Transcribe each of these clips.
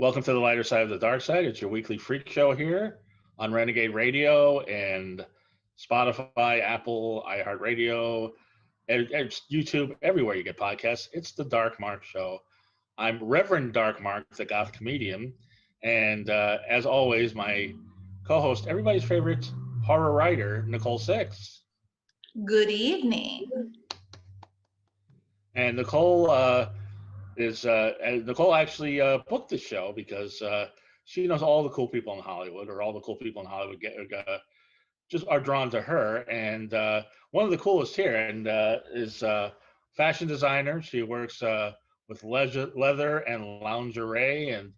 Welcome to the lighter side of the dark side. It's your weekly freak show here on Renegade Radio and Spotify, Apple, iHeartRadio, and YouTube, everywhere you get podcasts. It's the Dark Mark Show. I'm Reverend Dark Mark, the goth comedian, and as always, my co-host, everybody's favorite horror writer, Nicole Six. Good evening. And Nicole Nicole actually booked the show because she knows all the cool people in Hollywood, or all the cool people in Hollywood just are drawn to her. And one of the coolest here is fashion designer. She works with leather and lingerie, and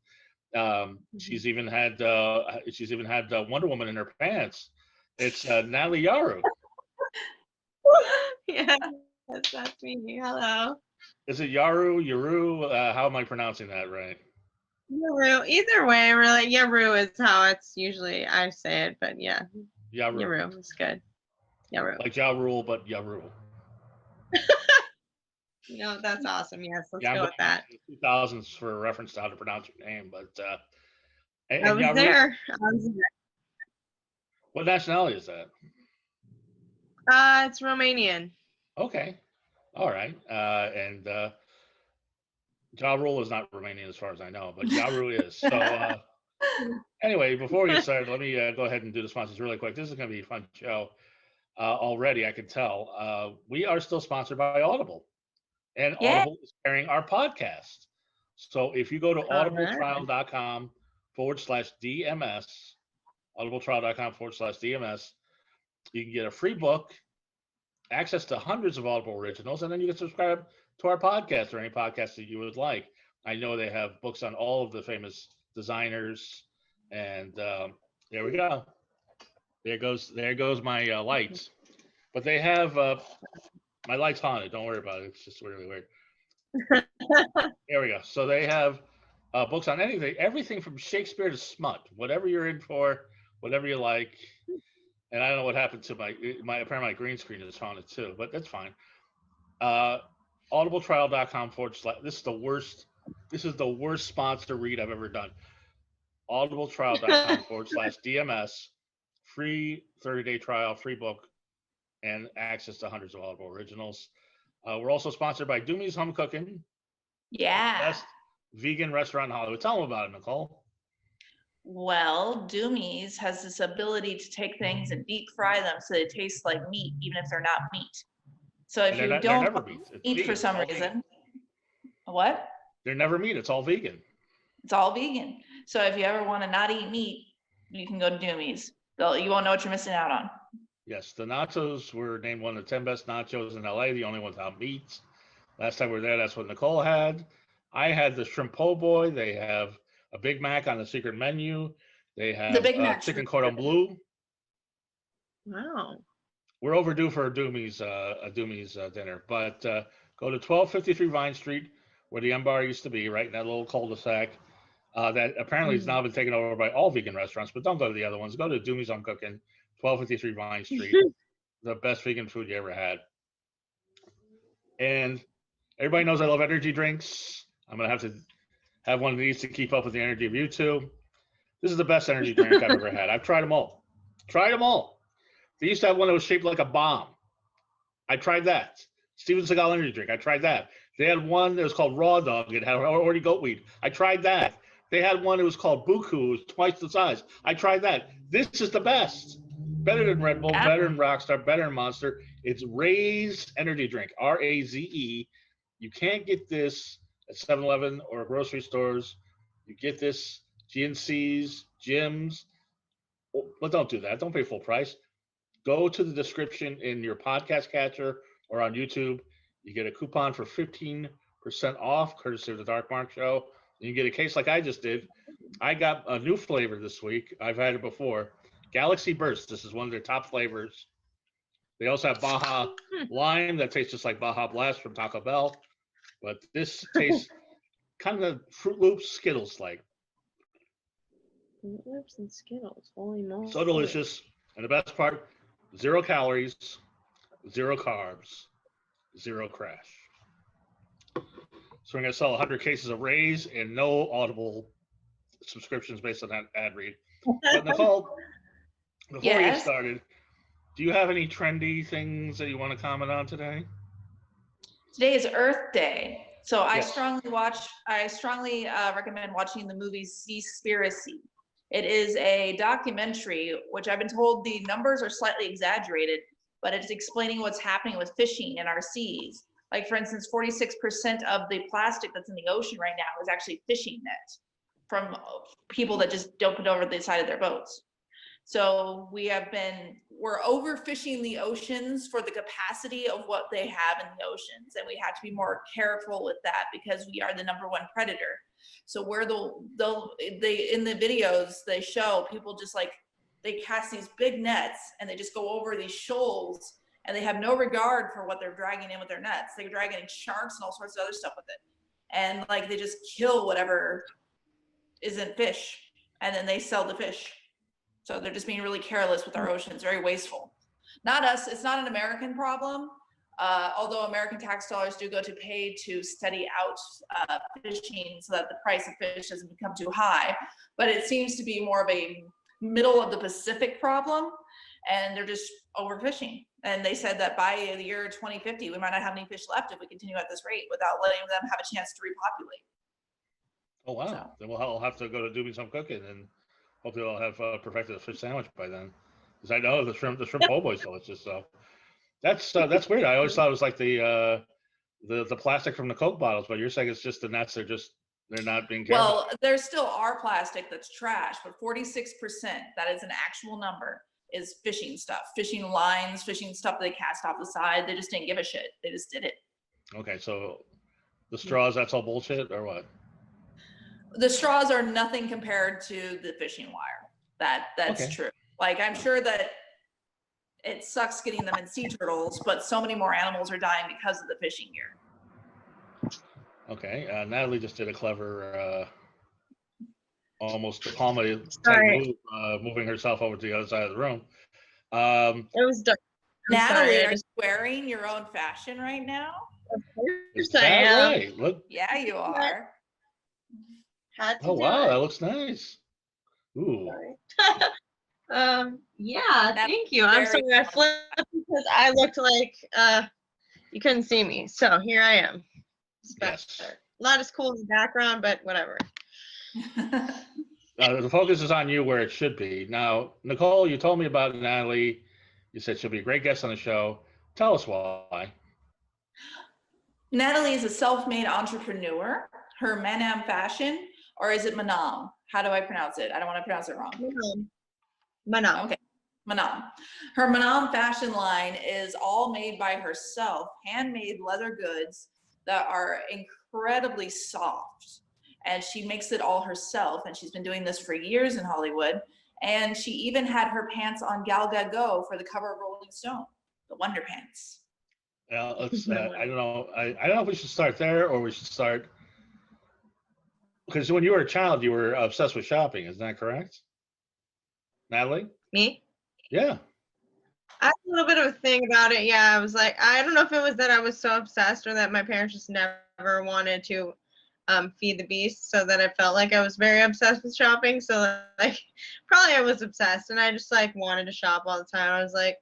she's even had Wonder Woman in her pants. It's Natalie Yaru. Yeah, that's me. Hello. Is it Yaru? How am I pronouncing that right? Yaru. Either way, really, Yaru is how it's usually I say it, but yeah. Yaru is good. Yaru. Like Ja Rule, but Yaru. That's awesome. Yes, let's Yeah, go with that. 2000s for a reference to how to pronounce your name, but I was there. What nationality is that? It's Romanian. Okay, all right. And Ja Rule is not Romanian as far as I know, but Yaru is. So anyway, before we get started, let me go ahead and do the sponsors really quick. This is going to be a fun show already, I can tell. We are still sponsored by Audible, and Audible is carrying our podcast. So if you go to audibletrial.com/DMS, audibletrial.com/DMS, you can get a free book, access to hundreds of Audible originals, and then you can subscribe to our podcast or any podcast that you would like. I know they have books on all of the famous designers, and there we go. There goes my lights. But they have my light's haunted. Don't worry about it. It's just really weird. There we go. So they have books on everything from Shakespeare to smut, whatever you're in for, whatever you like. And I don't know what happened to apparently my green screen is haunted too, but that's fine. Audibletrial.com/ this is the worst sponsor read I've ever done. Audibletrial.com/DMS, free 30-day trial, free book, and access to hundreds of Audible originals. We're also sponsored by Doomy's Home Cooking. Yeah. Best vegan restaurant in Hollywood. Tell them about it, Nicole. Well, Doomy's has this ability to take things and deep fry them so they taste like meat, even if they're not meat. So if you don't eat for some reason, what? They're never meat. It's all vegan. It's all vegan. So if you ever want to not eat meat, you can go to Doomy's. You won't know what you're missing out on. Yes, the nachos were named one of the 10 best nachos in LA, the only ones without meat. Last time we were there, that's what Nicole had. I had the shrimp po' boy. They have a Big Mac on the secret menu. They have chicken cordon bleu. Wow. We're overdue for a Doomy's dinner, but go to 1253 Vine Street, where the M Bar used to be, right in that little cul-de-sac. That apparently has now been taken over by all vegan restaurants, but don't go to the other ones. Go to Doomy's Home Cooking, 1253 Vine Street. The best vegan food you ever had. And everybody knows I love energy drinks. I'm going to have to have one of these to keep up with the energy of you two. This is the best energy drink I've ever had. I've tried them all. They used to have one that was shaped like a bomb. I tried that. Steven Seagal energy drink. I tried that. They had one that was called Raw Dog. It had already goat weed. I tried that. They had one that was called Buku. It was twice the size. I tried that. This is the best. Better than Red Bull, better than Rockstar, better than Monster. It's Raze energy drink. RAZE. You can't get this at 7-Eleven or grocery stores. You get this GNCs, gyms. But don't do that. Don't pay full price. Go to the description in your podcast catcher or on YouTube. You get a coupon for 15% off, courtesy of the Dark Mark Show. And you get a case like I just did. I got a new flavor this week. I've had it before. Galaxy Burst. This is one of their top flavors. They also have Baja Lime that tastes just like Baja Blast from Taco Bell. But this tastes kind of Fruit Loops, Skittles like. Fruit Loops and Skittles. Holy moly. So delicious. And the best part, 0 calories, 0 carbs, 0 crash. So we're going to sell 100 cases of Raze and no Audible subscriptions based on that ad read. But Nicole, before we get started, do you have any trendy things that you want to comment on today? Today is Earth Day, so I strongly recommend watching the movie Seaspiracy. It is a documentary, which I've been told the numbers are slightly exaggerated, but it's explaining what's happening with fishing in our seas. Like, for instance, 46% of the plastic that's in the ocean right now is actually fishing net from people that just dump it over the side of their boats. So we're overfishing the oceans for the capacity of what they have in the oceans. And we have to be more careful with that because we are the #1 predator. So we're in the videos, they show people just like, they cast these big nets and they just go over these shoals and they have no regard for what they're dragging in with their nets. They're dragging in sharks and all sorts of other stuff with it. And like, they just kill whatever isn't fish and then they sell the fish. So they're just being really careless with our oceans, very wasteful. Not us, it's not an American problem. Although American tax dollars do go to pay to study out fishing so that the price of fish doesn't become too high. But it seems to be more of a middle of the Pacific problem, and they're just overfishing. And they said that by the year 2050, we might not have any fish left if we continue at this rate without letting them have a chance to repopulate. Oh, wow. So. Then we'll have to go to do me some cooking, and hopefully I'll have perfected a fish sandwich by then. Because I know the shrimp po' boy is delicious. So that's weird. I always thought it was like the plastic from the Coke bottles, but you're saying it's just the nets. They're not being careful. Well, there still are plastic that's trash, but 46%, that is an actual number, is fishing stuff, fishing lines, fishing stuff they cast off the side. They just didn't give a shit. They just did it. Okay, so the straws, that's all bullshit or what? The straws are nothing compared to the fishing wire. That's true. Like, I'm sure that it sucks getting them in sea turtles, but so many more animals are dying because of the fishing gear. Okay, Natalie just did a clever, almost comedy type move, moving herself over to the other side of the room. It was dark. Natalie, are you wearing your own fashion right now? Of course I am. Right? Look. Yeah, you are. Oh wow, that looks nice. Ooh. Yeah, thank you. I'm sorry I flipped because I looked like you couldn't see me. So here I am. Yes. Not as cool in the background, but whatever. The focus is on you where it should be. Now, Nicole, you told me about Natalie. You said she'll be a great guest on the show. Tell us why. Natalie is a self-made entrepreneur. Her MANAM fashion, or is it MANAM? How do I pronounce it? I don't want to pronounce it wrong. MANAM. Okay, MANAM. Her MANAM fashion line is all made by herself, handmade leather goods that are incredibly soft. And she makes it all herself. And she's been doing this for years in Hollywood. And she even had her pants on Gal Godot for the cover of Rolling Stone, the Wonder Pants. Well, let's, I don't know. I don't know if we should start there or we should start. Because when you were a child, you were obsessed with shopping. Isn't that correct? Natalie? Me? Yeah. I had a little bit of a thing about it. Yeah, I was like, I don't know if it was that I was so obsessed or that my parents just never wanted to feed the beast, so that I felt like I was very obsessed with shopping. So like, probably I was obsessed, and I just like wanted to shop all the time. I was like,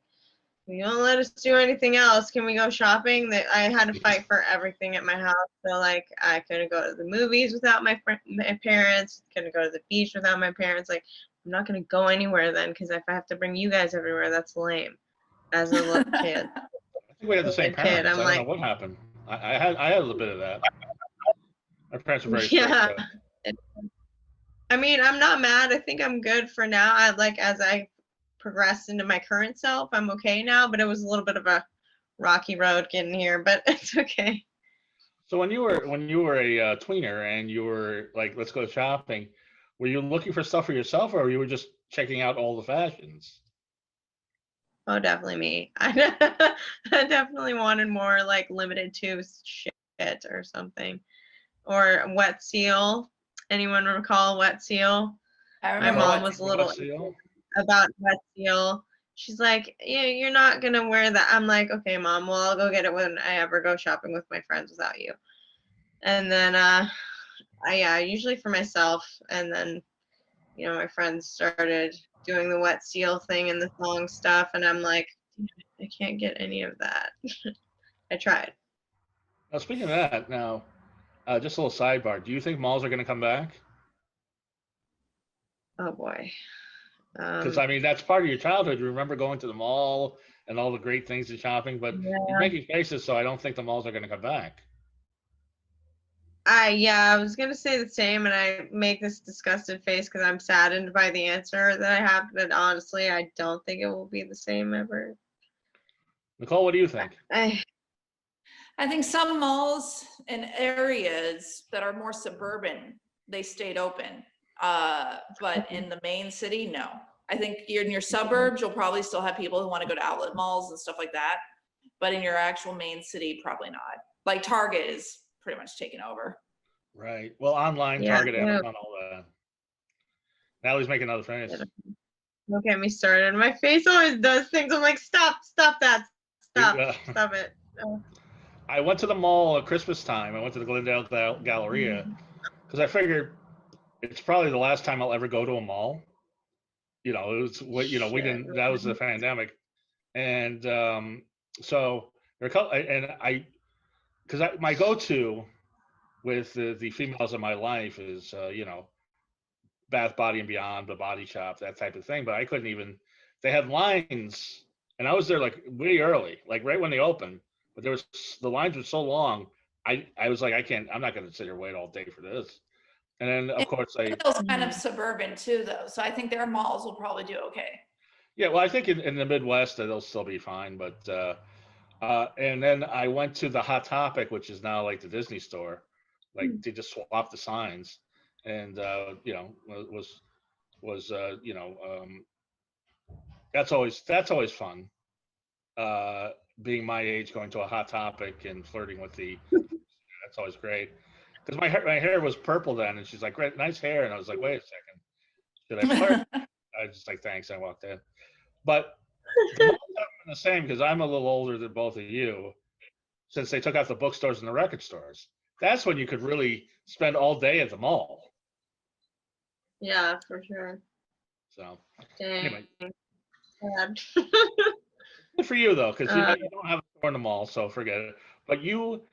you don't let us do anything else. Can we go shopping? That I had to fight for everything at my house. So like, I couldn't go to the movies without my parents. Couldn't go to the beach without my parents. Like, I'm not gonna go anywhere then, because if I have to bring you guys everywhere, that's lame. As a little kid. I think we had the same parents. I don't know what happened. I had a little bit of that. Our parents were very strict. I mean, I'm not mad. I think I'm good for now. I like, as I progressed into my current self, I'm okay now, but it was a little bit of a rocky road getting here, but it's okay. So when you were a tweener and you were like, let's go shopping, were you looking for stuff for yourself, or you were just checking out all the fashions? Oh, definitely me. I definitely wanted more like limited to shit or something. Or Wet Seal. Anyone recall Wet Seal? My mom was a little about Wet Seal. She's like, yeah, you're not going to wear that. I'm like, okay, Mom, well, I'll go get it when I ever go shopping with my friends without you. And then, yeah, usually for myself. And then my friends started doing the wet seal thing and the thong stuff, and I'm like, I can't get any of that. I tried. Now, speaking of that, now, just a little sidebar. Do you think malls are going to come back? Oh boy. Because I mean, that's part of your childhood. You remember going to the mall and all the great things in shopping, but you're Yeah. making faces, so I don't think the malls are going to come back. I was gonna say the same, and I make this disgusted face because I'm saddened by the answer that I have, but honestly, I don't think it will be the same ever. Nicole, what do you think? I think some malls in areas that are more suburban, they stayed open. But in the main city, no. I think in your suburbs, you'll probably still have people who want to go to outlet malls and stuff like that. But in your actual main city, probably not. Like Target is pretty much taken over. Right. Well, online, Target, Amazon, all that. Natalie's making another face. Don't get me started. My face always does things. I'm like, stop that. Stop it. I went to the mall at Christmas time. I went to the Glendale Galleria because I figured it's probably the last time I'll ever go to a mall. It was we didn't. That was the pandemic, and so there are a couple. And because my go-to with the females in my life is Bath, Body and Beyond, the Body Shop, that type of thing. But I couldn't even. They had lines, and I was there like way early, like right when they opened. But the lines were so long. I was like, I'm not going to sit here and wait all day for this. And then of course Glendale's kind of suburban too, though, so I think their malls will probably do okay. Yeah, well, I think in the Midwest they'll still be fine. But and then I went to the Hot Topic, which is now like the Disney store. Like they just swapped the signs, and was that's always fun. Being my age, going to a Hot Topic and flirting with that's always great. Because my hair was purple then, and she's like, "Great, nice hair," and I was like, "Wait a second, should I flirt?" I was just like, "Thanks," and I walked in. But the malls haven't been the same because I'm a little older than both of you. Since they took out the bookstores and the record stores, that's when you could really spend all day at the mall. Yeah, for sure. So Dang. anyway, good for you though, because you don't have a store in the mall, so forget it. But you,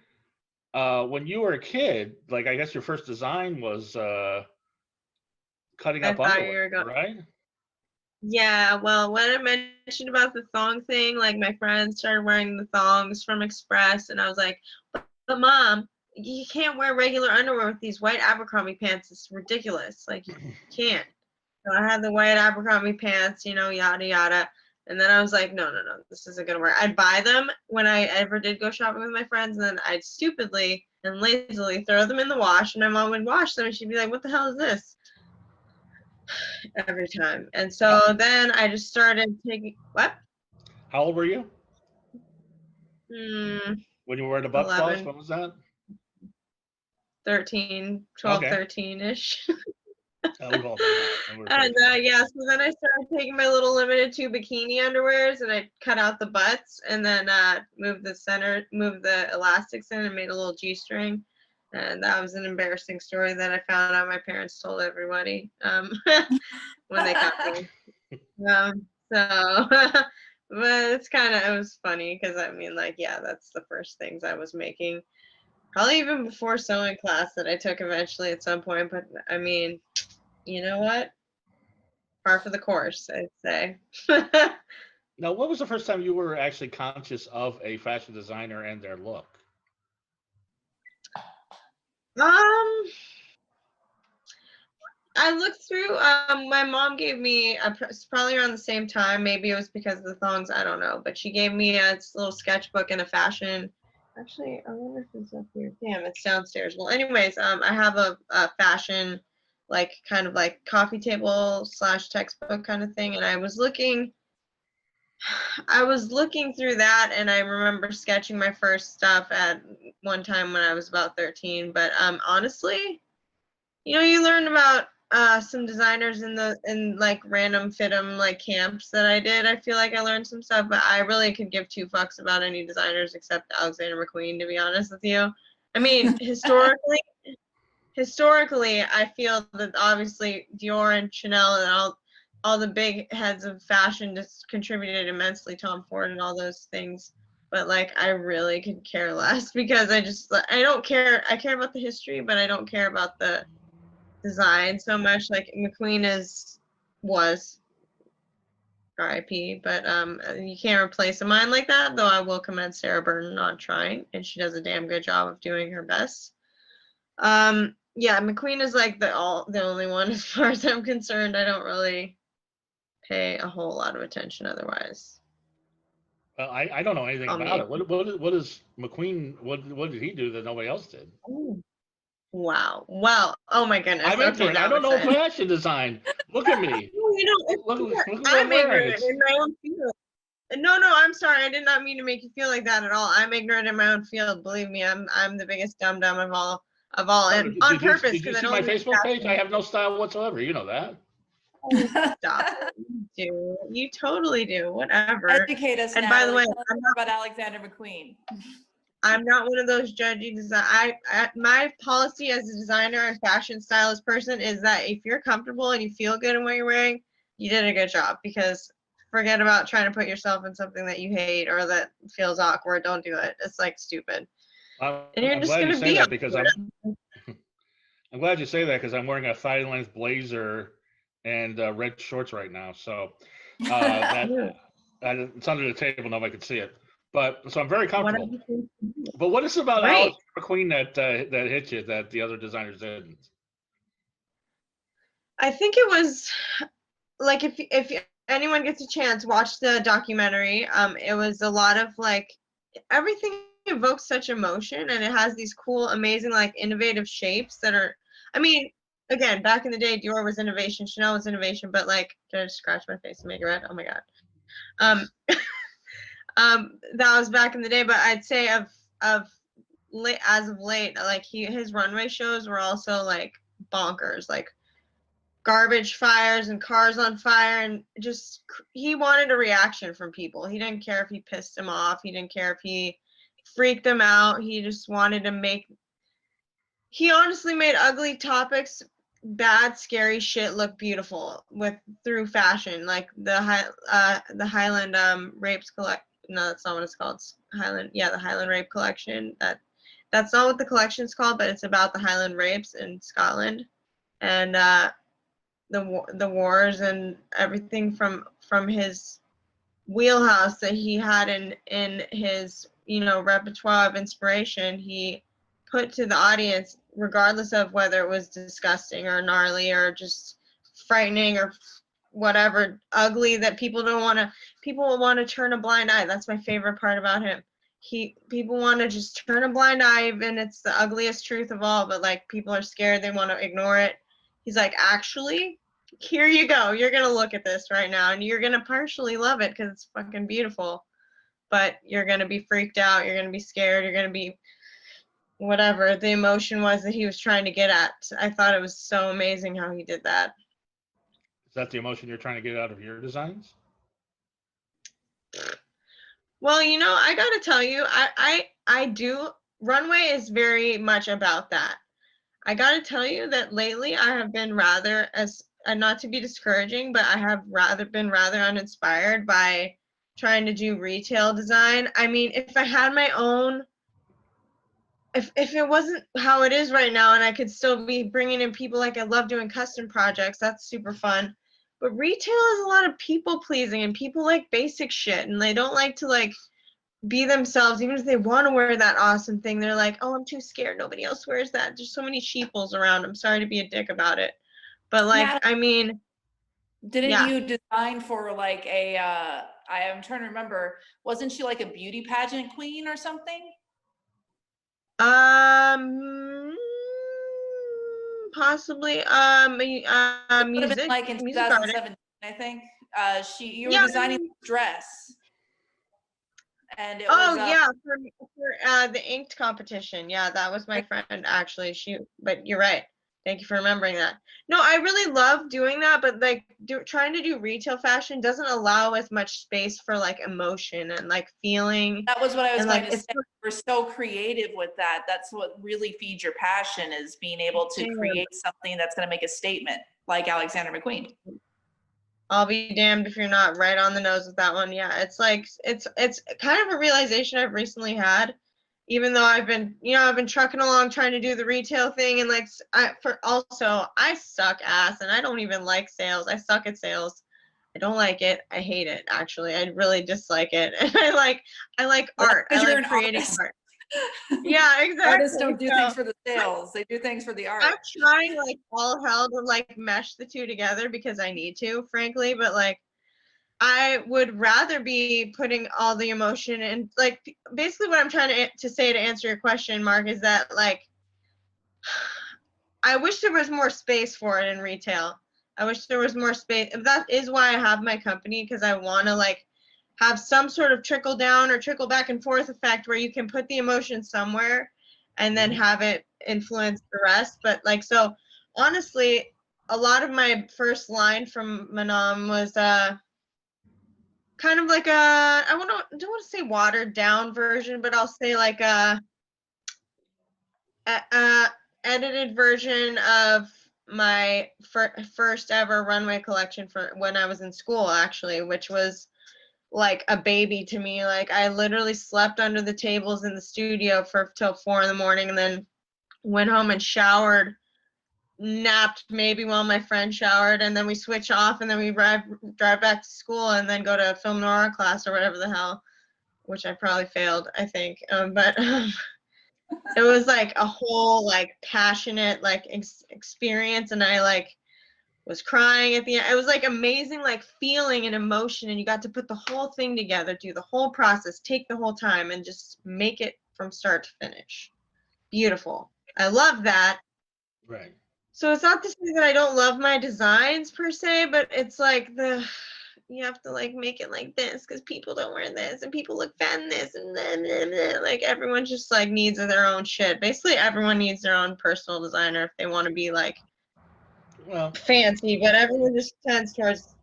when you were a kid, like I guess your first design was cutting up underwear, right? Yeah, well, when I mentioned about the thong thing, like my friends started wearing the thongs from Express, and I was like, but Mom, you can't wear regular underwear with these white Abercrombie pants. It's ridiculous. Like, you can't. So I had the white Abercrombie pants, yada, yada. And then I was like, no, this isn't going to work. I'd buy them when I ever did go shopping with my friends, and then I'd stupidly and lazily throw them in the wash, and my mom would wash them, and she'd be like, what the hell is this? Every time. And so then I just started taking, what? How old were you? When you were wearing the butt flush, what was that? 13, 12, okay. 13-ish. We've all done that. And so then I started taking my little limited tube bikini underwears, and I cut out the butts, and then moved the elastics in, and made a little G-string. And that was an embarrassing story that I found out my parents told everybody when they got me. But it was funny because that's the first things I was making. Probably even before sewing class that I took eventually at some point. But I mean, you know what? Par for the course, I'd say. Now, what was the first time you were actually conscious of a fashion designer and their look? I looked through, my mom gave me, probably around the same time, maybe it was because of the thongs, I don't know, but she gave me a little sketchbook and a fashion. Actually, I wonder if it's up here. Damn, it's downstairs. Well, anyways, I have a fashion, kind of like coffee table / textbook kind of thing, and I was looking through that, and I remember sketching my first stuff at one time when I was about 13. But honestly, you learn about some designers in random FITM camps that I did. I feel like I learned some stuff, but I really could give two fucks about any designers except Alexander McQueen, to be honest with you. I mean, historically, historically, I feel that obviously Dior and Chanel and all the big heads of fashion just contributed immensely, Tom Ford and all those things. But like, I really could care less because I don't care. I care about the history, but I don't care about the design so much. Like McQueen was RIP, but you can't replace a mind like that. Though I will commend Sarah Burton on trying, and she does a damn good job of doing her best. Yeah, McQueen is like the only one as far as I'm concerned. I don't really pay a whole lot of attention otherwise. Well, I don't know anything about it. What is McQueen? What did he do that nobody else did? Ooh. Wow. Well, oh my goodness. I'm ignorant. I don't know fashion design. Look at me. I'm ignorant in my own field. No, I'm sorry. I did not mean to make you feel like that at all. I'm ignorant in my own field. Believe me, I'm the biggest dum dum of all, and on purpose. Did you see my Facebook page? I have no style whatsoever. You know that. Oh, stop. You do. You totally do. Whatever. Educate us. And Natalie. by the way, I'm not about Alexander McQueen. I'm not one of those judgy design. My policy as a designer and fashion stylist person is that if you're comfortable and you feel good in what you're wearing, you did a good job. Because forget about trying to put yourself in something that you hate or that feels awkward. Don't do it. It's like stupid. And you're just gonna be that because I'm glad you say that because I'm wearing a thigh-length blazer and red shorts right now. So it's under the table. Nobody can see it. But so I'm very comfortable. But what is it about Alex McQueen that hit you that the other designers didn't? I think it was like if anyone gets a chance, watch the documentary. It was a lot of like everything evokes such emotion, and it has these cool, amazing, like innovative shapes that are. I mean, again, back in the day, Dior was innovation, Chanel was innovation, but like, did I just scratch my face and make it red? Oh my god. That was back in the day, but I'd say as of late, like his runway shows were also like bonkers, like garbage fires and cars on fire, and just he wanted a reaction from people. He didn't care if he pissed them off. He didn't care if he freaked them out. He just wanted to he honestly made ugly topics, bad, scary shit look beautiful through fashion, like the Highland rapes collect. No, that's not what it's called. It's Highland, yeah, the Highland Rape collection. That's not what the collection's called, but it's about the Highland rapes in Scotland, and the wars and everything from his wheelhouse that he had in his repertoire of inspiration. He put to the audience, regardless of whether it was disgusting or gnarly or just frightening or whatever, ugly, that people will want to turn a blind eye. That's my favorite part about him. People want to just turn a blind eye, and it's the ugliest truth of all, but like people are scared, they want to ignore it. He's like, actually, here you go. You're going to look at this right now and you're going to partially love it because it's fucking beautiful, but you're going to be freaked out. You're going to be scared. You're going to be whatever the emotion was that he was trying to get at. I thought it was so amazing how he did that. Is that the emotion you're trying to get out of your designs? Well, I got to tell you, I do. Runway is very much about that. I got to tell you that lately I have been rather, not to be discouraging, but I have been rather uninspired by trying to do retail design. I mean, if I had my own, if it wasn't how it is right now and I could still be bringing in people, like I love doing custom projects, that's super fun. But retail is a lot of people pleasing, and people like basic shit, and they don't like to like be themselves, even if they want to wear that awesome thing. They're like, oh, I'm too scared, nobody else wears that. There's so many sheeples around. I'm sorry to be a dick about it, but like, I mean, didn't you design for like a I'm trying to remember, wasn't she like a beauty pageant queen or something? Possibly. Music, like in 2017, I think. You were designing a dress, and it was. Yeah, for the inked competition. Yeah, that was my friend actually. But you're right. Thank you for remembering that. No, I really love doing that, but like trying to do retail fashion doesn't allow as much space for like emotion and like feeling. That was what I was and, going like, to say. We're so creative with that. That's what really feeds your passion, is being able to create something that's going to make a statement, like Alexander McQueen. I'll be damned if you're not right on the nose with that one. Yeah, it's like it's kind of a realization I've recently had, even though I've been trucking along trying to do the retail thing, and like I suck ass and I don't even like sales. I suck at sales. I don't like it. I hate it, actually. I really dislike it. And I like art. I like creating art. Yeah, exactly. Artists don't do things for the sales. They do things for the art. I'm trying like all hell to like mesh the two together because I need to, frankly, but like I would rather be putting all the emotion in. Like basically what I'm trying to say to answer your question, Mark, is that like I wish there was more space for it in retail. I wish there was more space. That is why I have my company, because I want to like have some sort of trickle down or trickle back and forth effect where you can put the emotion somewhere and then have it influence the rest. But like, so honestly, a lot of my first line from MANAM was kind of like a, don't want to say watered down version, but I'll say like a edited version of my first ever runway collection for when I was in school, actually, which was like a baby to me. Like I literally slept under the tables in the studio for till 4 a.m, and then went home and showered, napped maybe while my friend showered, and then we switch off, and then we drive back to school, and then go to film noir class or whatever the hell, which I probably failed, I think. But it was like a whole like passionate like experience, and I like was crying at the end. It was like amazing, like feeling and emotion, and you got to put the whole thing together, do the whole process, take the whole time, and just make it from start to finish. Beautiful. I love that. Right. So it's not to say that I don't love my designs per se, but it's like you have to like make it like this because people don't wear this and people look fat in this, and then like everyone just like needs their own shit. Basically everyone needs their own personal designer if they want to be like fancy, but everyone just tends towards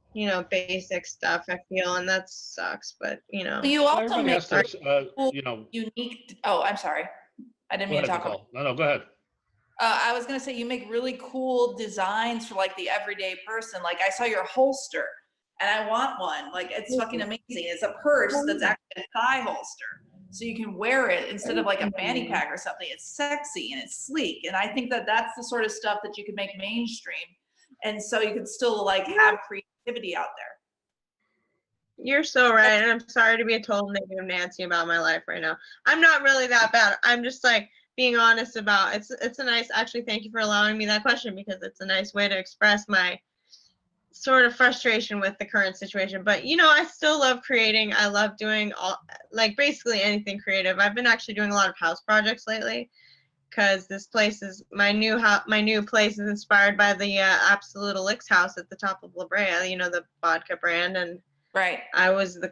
basic stuff, I feel, and that sucks. But you also make cool, unique. Oh, I'm sorry, I didn't mean to talk about. No, go ahead. I was gonna say you make really cool designs for like the everyday person. Like I saw your holster, and I want one. Like it's fucking amazing. It's a purse that's actually a thigh holster, so you can wear it instead of like a fanny pack or something. It's sexy and it's sleek, and I think that that's the sort of stuff that you could make mainstream, and so you could still like have creativity out there. You're so right, and I'm sorry to be a total negative Nancy about my life right now. I'm not really that bad. I'm just like being honest about it's a nice, actually, thank you for allowing me that question, because it's a nice way to express my sort of frustration with the current situation. But I still love creating. I love doing like basically anything creative. I've been actually doing a lot of house projects lately, because this place is my new place is inspired by the Absolute Elix house at the top of La Brea, the vodka brand. And right, I was the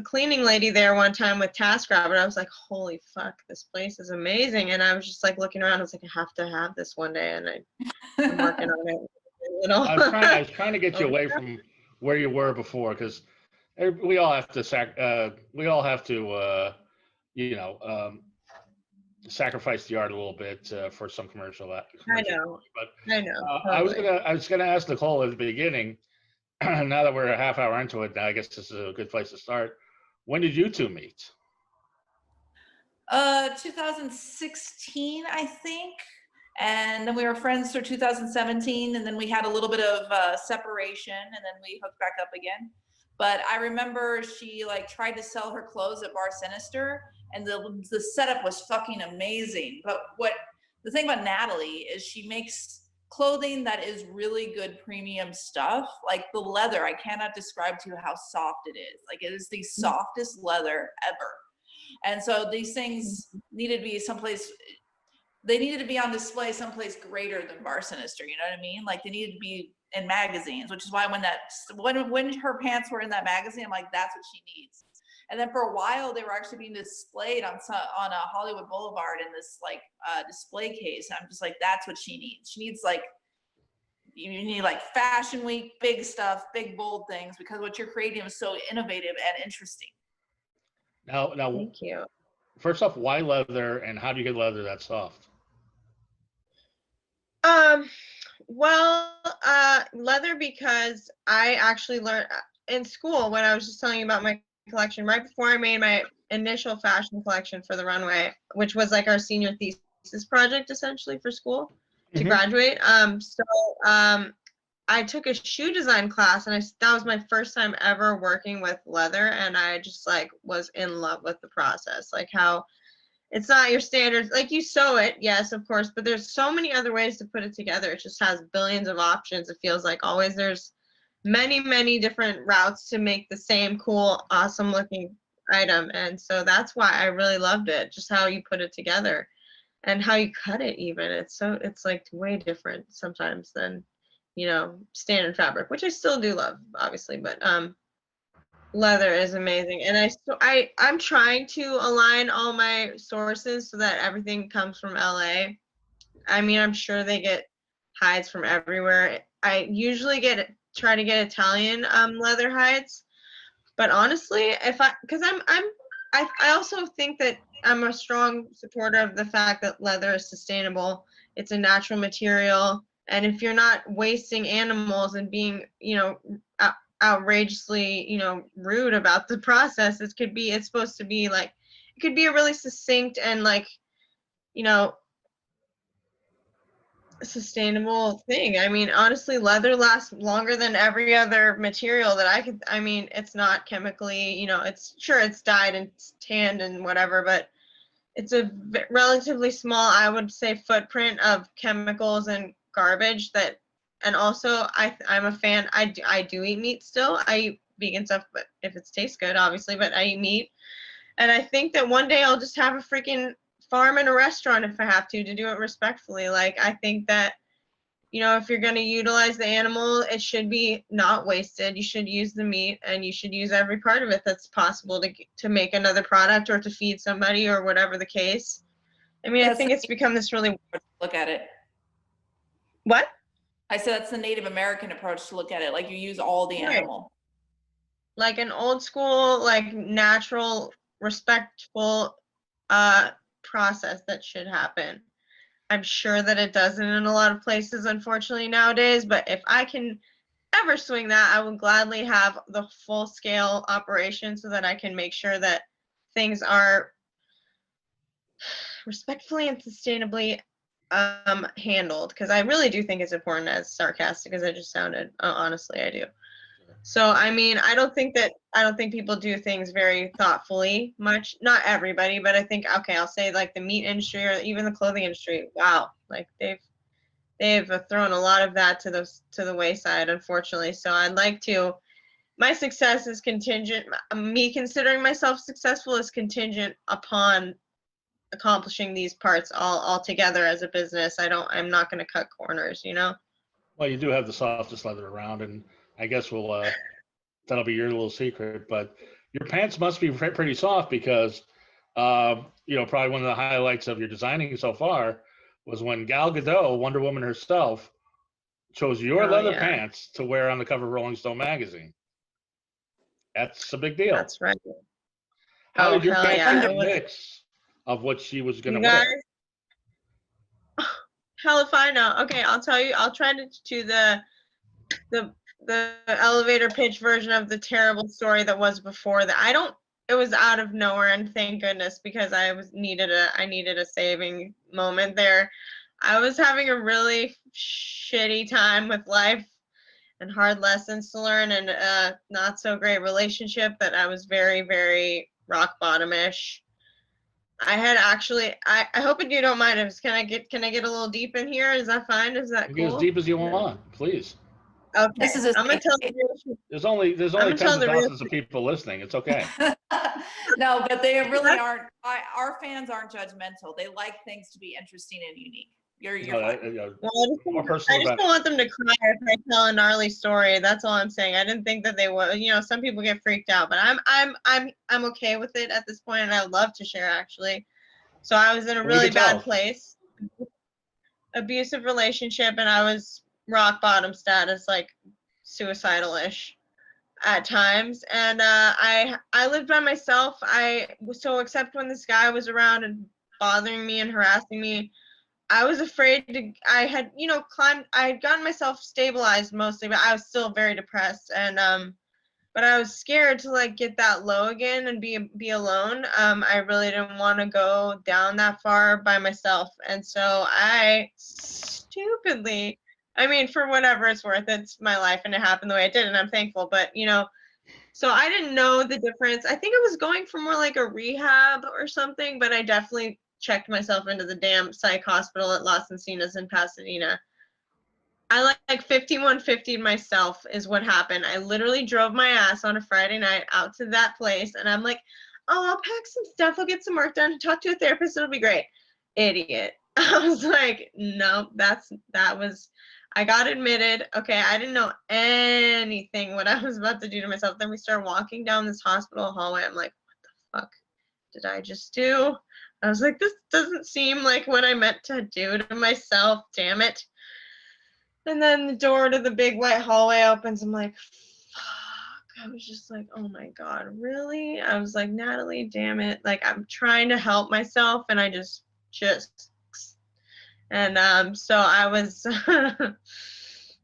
cleaning lady there one time with TaskRabbit. I was like, holy fuck, this place is amazing. And I was just like looking around. I was like, I have to have this one day, and I'm working on it. I was trying to get you away from where you were before, because we all have to sacrifice the art a little bit for some commercial. I know. But I know. Totally. I was gonna ask Nicole at the beginning. Now that we're a half hour into it, I guess this is a good place to start. When did you two meet? 2016, I think. And then we were friends through 2017, and then we had a little bit of separation, and then we hooked back up again. But I remember she like tried to sell her clothes at Bar Sinister, and the setup was fucking amazing. But the thing about Natalie is she makes clothing that is really good premium stuff. Like the leather, I cannot describe to you how soft it is. Like it is the softest leather ever. And so these things needed to be someplace, they needed to be on display someplace greater than Bar Sinister, you know what I mean? Like they needed to be in magazines, which is why when her pants were in that magazine, I'm like, that's what she needs. And then for a while, they were actually being displayed on a Hollywood Boulevard in this like display case. And I'm just like, that's what she needs. She needs like, you need like Fashion Week, big stuff, big bold things, because what you're creating is so innovative and interesting. Now, Thank you. First off, why leather, and how do you get leather that soft? Well, leather, because I actually learned in school when I was just telling you about my collection, right before I made my initial fashion collection for the runway, which was like our senior thesis project essentially for school to graduate. I took a shoe design class, and that was my first time ever working with leather, and I just like was in love with the process, like how it's not your standard, like you sew it, yes, of course, but there's so many other ways to put it together. It just has billions of options. It feels like always there's many different routes to make the same cool, awesome looking item. And so that's why I really loved it, just how you put it together and how you cut it even. It's like way different sometimes than, standard fabric, which I still do love, obviously, but leather is amazing. And I'm trying to align all my sources so that everything comes from LA. I mean, I'm sure they get hides from everywhere. I usually try to get Italian leather hides, but honestly, I also think that I'm a strong supporter of the fact that leather is sustainable. It's a natural material, and if you're not wasting animals and being, outrageously, rude about the process, it's supposed to be like, it could be a really succinct and like, sustainable thing. I mean, honestly, leather lasts longer than every other material that it's not chemically, it's dyed and tanned and whatever, but it's a relatively small, I would say, footprint of chemicals and garbage and also I'm a fan. I do eat meat still. I eat vegan stuff, but if it tastes good, obviously, but I eat meat. And I think that one day I'll just have a freaking farm and a restaurant if I have to do it respectfully. Like, I think that, if you're going to utilize the animal, it should be not wasted. You should use the meat, and you should use every part of it that's possible to make another product or to feed somebody or whatever the case. I mean, I think it's become this really look at it. What? I said that's the Native American approach to look at it. Like, you use all the animal. Like an old school, like natural, respectful process that should happen. I'm sure that it doesn't in a lot of places, unfortunately, nowadays, but if I can ever swing that, I would gladly have the full scale operation so that I can make sure that things are respectfully and sustainably handled, because I really do think it's important, as sarcastic as I just sounded. Honestly, I do. So, I mean, I don't think people do things very thoughtfully much. Not everybody, but I think, okay, I'll say like the meat industry or even the clothing industry. Wow, like they've thrown a lot of that to the wayside, unfortunately. So my success is contingent. Me considering myself successful is contingent upon accomplishing these parts all together as a business. I'm not going to cut corners, Well, you do have the softest leather around, and I guess that'll be your little secret. But your pants must be pretty soft because, probably one of the highlights of your designing so far was when Gal Godot, Wonder Woman herself, chose your leather pants to wear on the cover of Rolling Stone magazine. That's a big deal. That's right. How did your pants mix of what she was going to wear? Hell if I know. Okay, I'll tell you. I'll try to do the elevator pitch version of the terrible story that was before that. It was out of nowhere, and thank goodness, because I needed a saving moment there. I was having a really shitty time with life and hard lessons to learn, and a not so great relationship that I was very, very rock bottom-ish. I had actually, I hope you don't mind. Can I get a little deep in here? Is that fine? Is that cool? Get as deep as you want, please. Okay. I'm gonna tell you. There's only tens of thousands of people listening. It's okay. No, but they really aren't. Our fans aren't judgmental. They like things to be interesting and unique. You're No, fine. Well, I just don't want them to cry if I tell a gnarly story. That's all I'm saying. I didn't think that they would. Some people get freaked out, but I'm okay with it at this point, and I would love to share actually. So I was in a really bad place, abusive relationship, and I was rock bottom status, like suicidal-ish at times. And I lived by myself. Except when this guy was around and bothering me and harassing me, I was afraid to, I had, I had gotten myself stabilized mostly, but I was still very depressed. And, but I was scared to like get that low again and be alone. I really didn't want to go down that far by myself. And so I stupidly, I mean, for whatever it's worth, it's my life and it happened the way it did. And I'm thankful, but so I didn't know the difference. I think I was going for more like a rehab or something, but I definitely checked myself into the damn psych hospital at Las Encinas in Pasadena. I like 5150'd myself is what happened. I literally drove my ass on a Friday night out to that place, and I'm like, oh, I'll pack some stuff, I'll get some work done, talk to a therapist, it'll be great. Idiot. I was like, no, I got admitted. Okay, I didn't know anything what I was about to do to myself. Then we started walking down this hospital hallway. I'm like, what the fuck did I just do? I was like, this doesn't seem like what I meant to do to myself, damn it. And then the door to the big white hallway opens. I'm like, fuck. I was just like, oh my God, really? I was like, Natalie, damn it. Like, I'm trying to help myself, and I just, and so I was,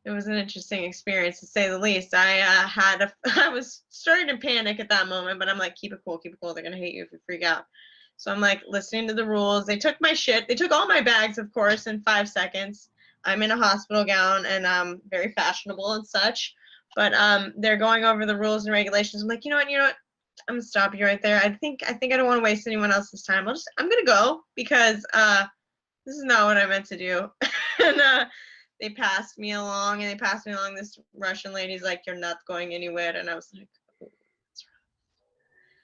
it was an interesting experience to say the least. I was starting to panic at that moment, but I'm like, keep it cool. They're going to hate you if you freak out. So I'm like listening to the rules. They took my shit. They took all my bags, of course, in 5 seconds. I'm in a hospital gown and very fashionable and such, but they're going over the rules and regulations. I'm like, you know what? I'm gonna stop you right there. I think I don't want to waste anyone else's time. I'm gonna go because this is not what I meant to do. And they passed me along. This Russian lady's like, you're not going anywhere. And I was like, oh, that's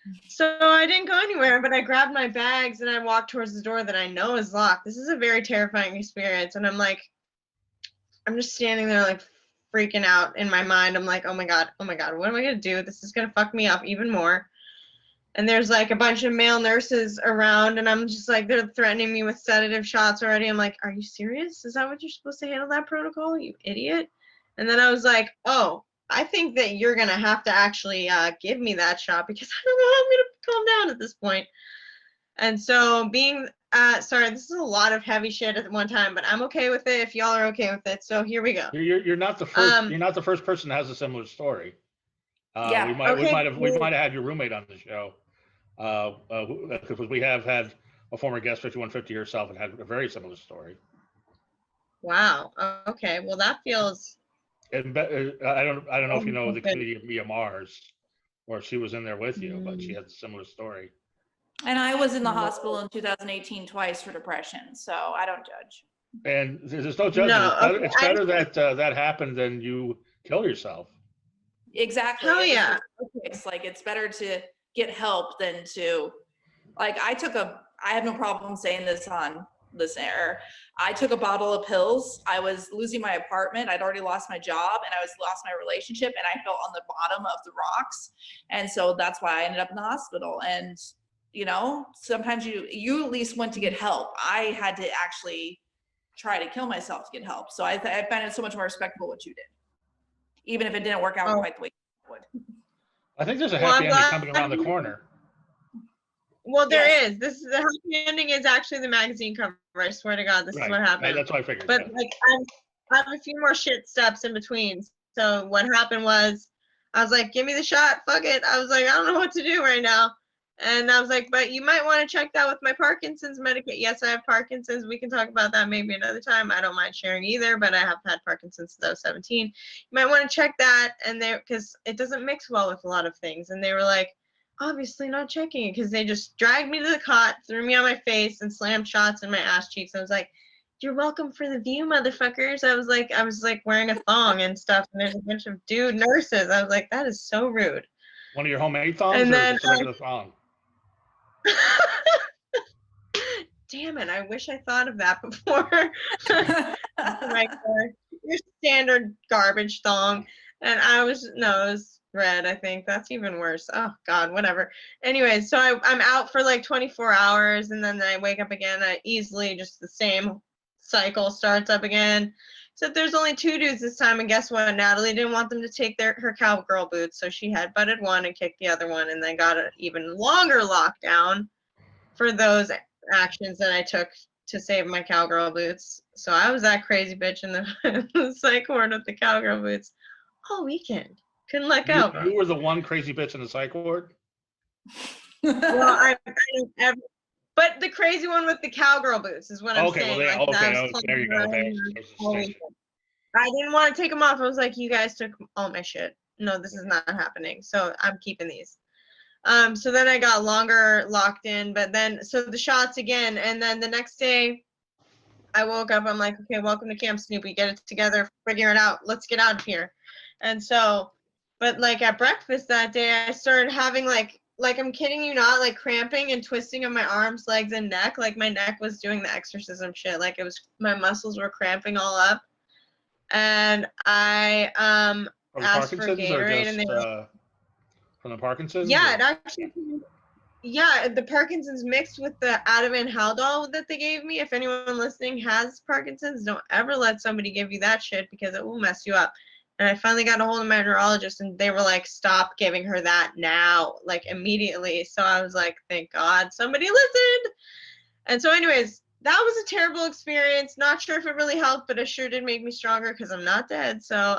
right. So I didn't go anywhere, but I grabbed my bags and I walked towards the door that I know is locked. This is a very terrifying experience. And I'm just standing there like freaking out in my mind. I'm like, oh my God, what am I going to do? This is going to fuck me up even more. And there's like a bunch of male nurses around, and I'm just like, they're threatening me with sedative shots already. I'm like, are you serious? Is that what you're supposed to handle that protocol, you idiot? And then I was like, oh, I think that you're going to have to actually give me that shot because I don't know how I'm going to calm down at this point. And so sorry, this is a lot of heavy shit at one time, but I'm okay with it if y'all are okay with it. So here we go. You're not the first. You're not the first person that has a similar story. Yeah. We might have had your roommate on the show, because we have had a former guest 5150 herself and had a very similar story. Wow. Okay. Well, that feels. And I don't know if you know the comedian Mia Mars, or she was in there with you, but she has a similar story. And I was in the hospital in 2018 twice for depression, so I don't judge. And there's no judgment. No, it's better that that happened than you kill yourself. Exactly. Hell yeah. It's like, it's better to get help than to, like, I have no problem saying this on this air. I took a bottle of pills. I was losing my apartment. I'd already lost my job and I lost my relationship, and I felt on the bottom of the rocks. And so that's why I ended up in the hospital. And, sometimes you at least went to get help. I had to actually try to kill myself to get help. So I find it so much more respectable what you did, even if it didn't work out quite the way you would. I think there's a happy ending coming around the corner. Well, there is. The happy ending is actually the magazine cover. I swear to God, this is what happened. That's what I figured. But like, I have a few more shit steps in between. So what happened was, I was like, give me the shot. Fuck it. I was like, I don't know what to do right now. And I was like, but you might want to check that with my Parkinson's medication. Yes, I have Parkinson's. We can talk about that maybe another time. I don't mind sharing either, but I have had Parkinson's since I was 17. You might want to check that. And because it doesn't mix well with a lot of things. And they were like, obviously not checking it, because they just dragged me to the cot, threw me on my face, and slammed shots in my ass cheeks. I was like, you're welcome for the view, motherfuckers. I was like wearing a thong and stuff, and there's a bunch of dude nurses. I was like, that is so rude. One of your homemade thongs, or just a regular thong? damn it, I wish I thought of that before. Your standard garbage thong. And it was red, I think. That's even worse. Oh God, whatever. Anyway, so I'm out for like 24 hours and then I wake up again. I easily just the same cycle starts up again. Except there's only 2 dudes this time, and guess what? Natalie didn't want them to take her cowgirl boots, so she headbutted one and kicked the other one, and then got an even longer lockdown for those actions that I took to save my cowgirl boots. So I was that crazy bitch in the psych ward with the cowgirl boots all weekend. Couldn't let go. You were the one crazy bitch in the psych ward? Well, but the crazy one with the cowgirl boots is what I'm saying. There you go. I didn't want to take them off. I was like, you guys took all my shit. No, this is not happening. So I'm keeping these. So then I got longer locked in, but then, so the shots again. And then the next day I woke up, I'm like, okay, welcome to Camp Snoopy. Get it together, figure it out. Let's get out of here. And so, but like at breakfast that day, I started having like I'm kidding you not, like cramping and twisting of my arms, legs, and neck. Like my neck was doing the exorcism shit. Like it was, my muscles were cramping all up. And I asked for Gatorade, and they were from the Parkinson's? Yeah, it actually, yeah, the Parkinson's mixed with the Ativan Haldol that they gave me. If anyone listening has Parkinson's, don't ever let somebody give you that shit because it will mess you up. And I finally got a hold of my neurologist, and they were like, stop giving her that now, like immediately. So I was like, thank God somebody listened. And so anyways, that was a terrible experience. Not sure if it really helped, but it sure did make me stronger because I'm not dead. So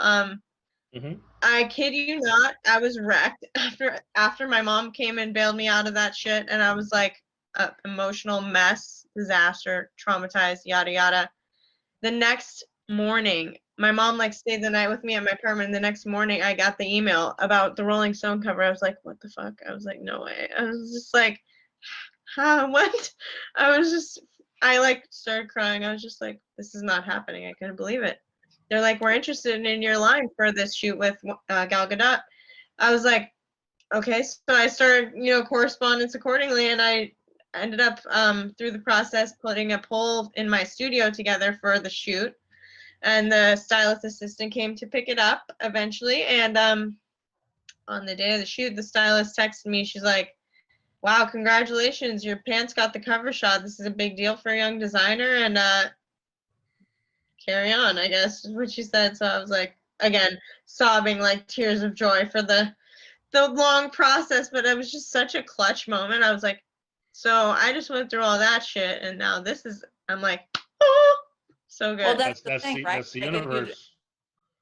I kid you not, I was wrecked after my mom came and bailed me out of that shit, and I was like an emotional mess, disaster, traumatized, yada yada. The next morning, my mom like stayed the night with me at my apartment, and the next morning I got the email about the Rolling Stone cover. I was like, what the fuck? I was like, no way. I was just like, what? I like started crying. I was just like, this is not happening. I couldn't believe it. They're like, we're interested in your line for this shoot with Gal Godot. I was like, okay. So I started, correspondence accordingly, and I ended up through the process putting a poll in my studio together for the shoot, and the stylist assistant came to pick it up eventually. And on the day of the shoot, the stylist texted me. She's like, wow, congratulations, your pants got the cover shot. This is a big deal for a young designer, and carry on, I guess is what she said. So I was like, again, sobbing like tears of joy for the long process, but it was just such a clutch moment. I was like, so I just went through all that shit, and now this is, I'm like, oh, so good. Well, that's the thing, right? That's the universe.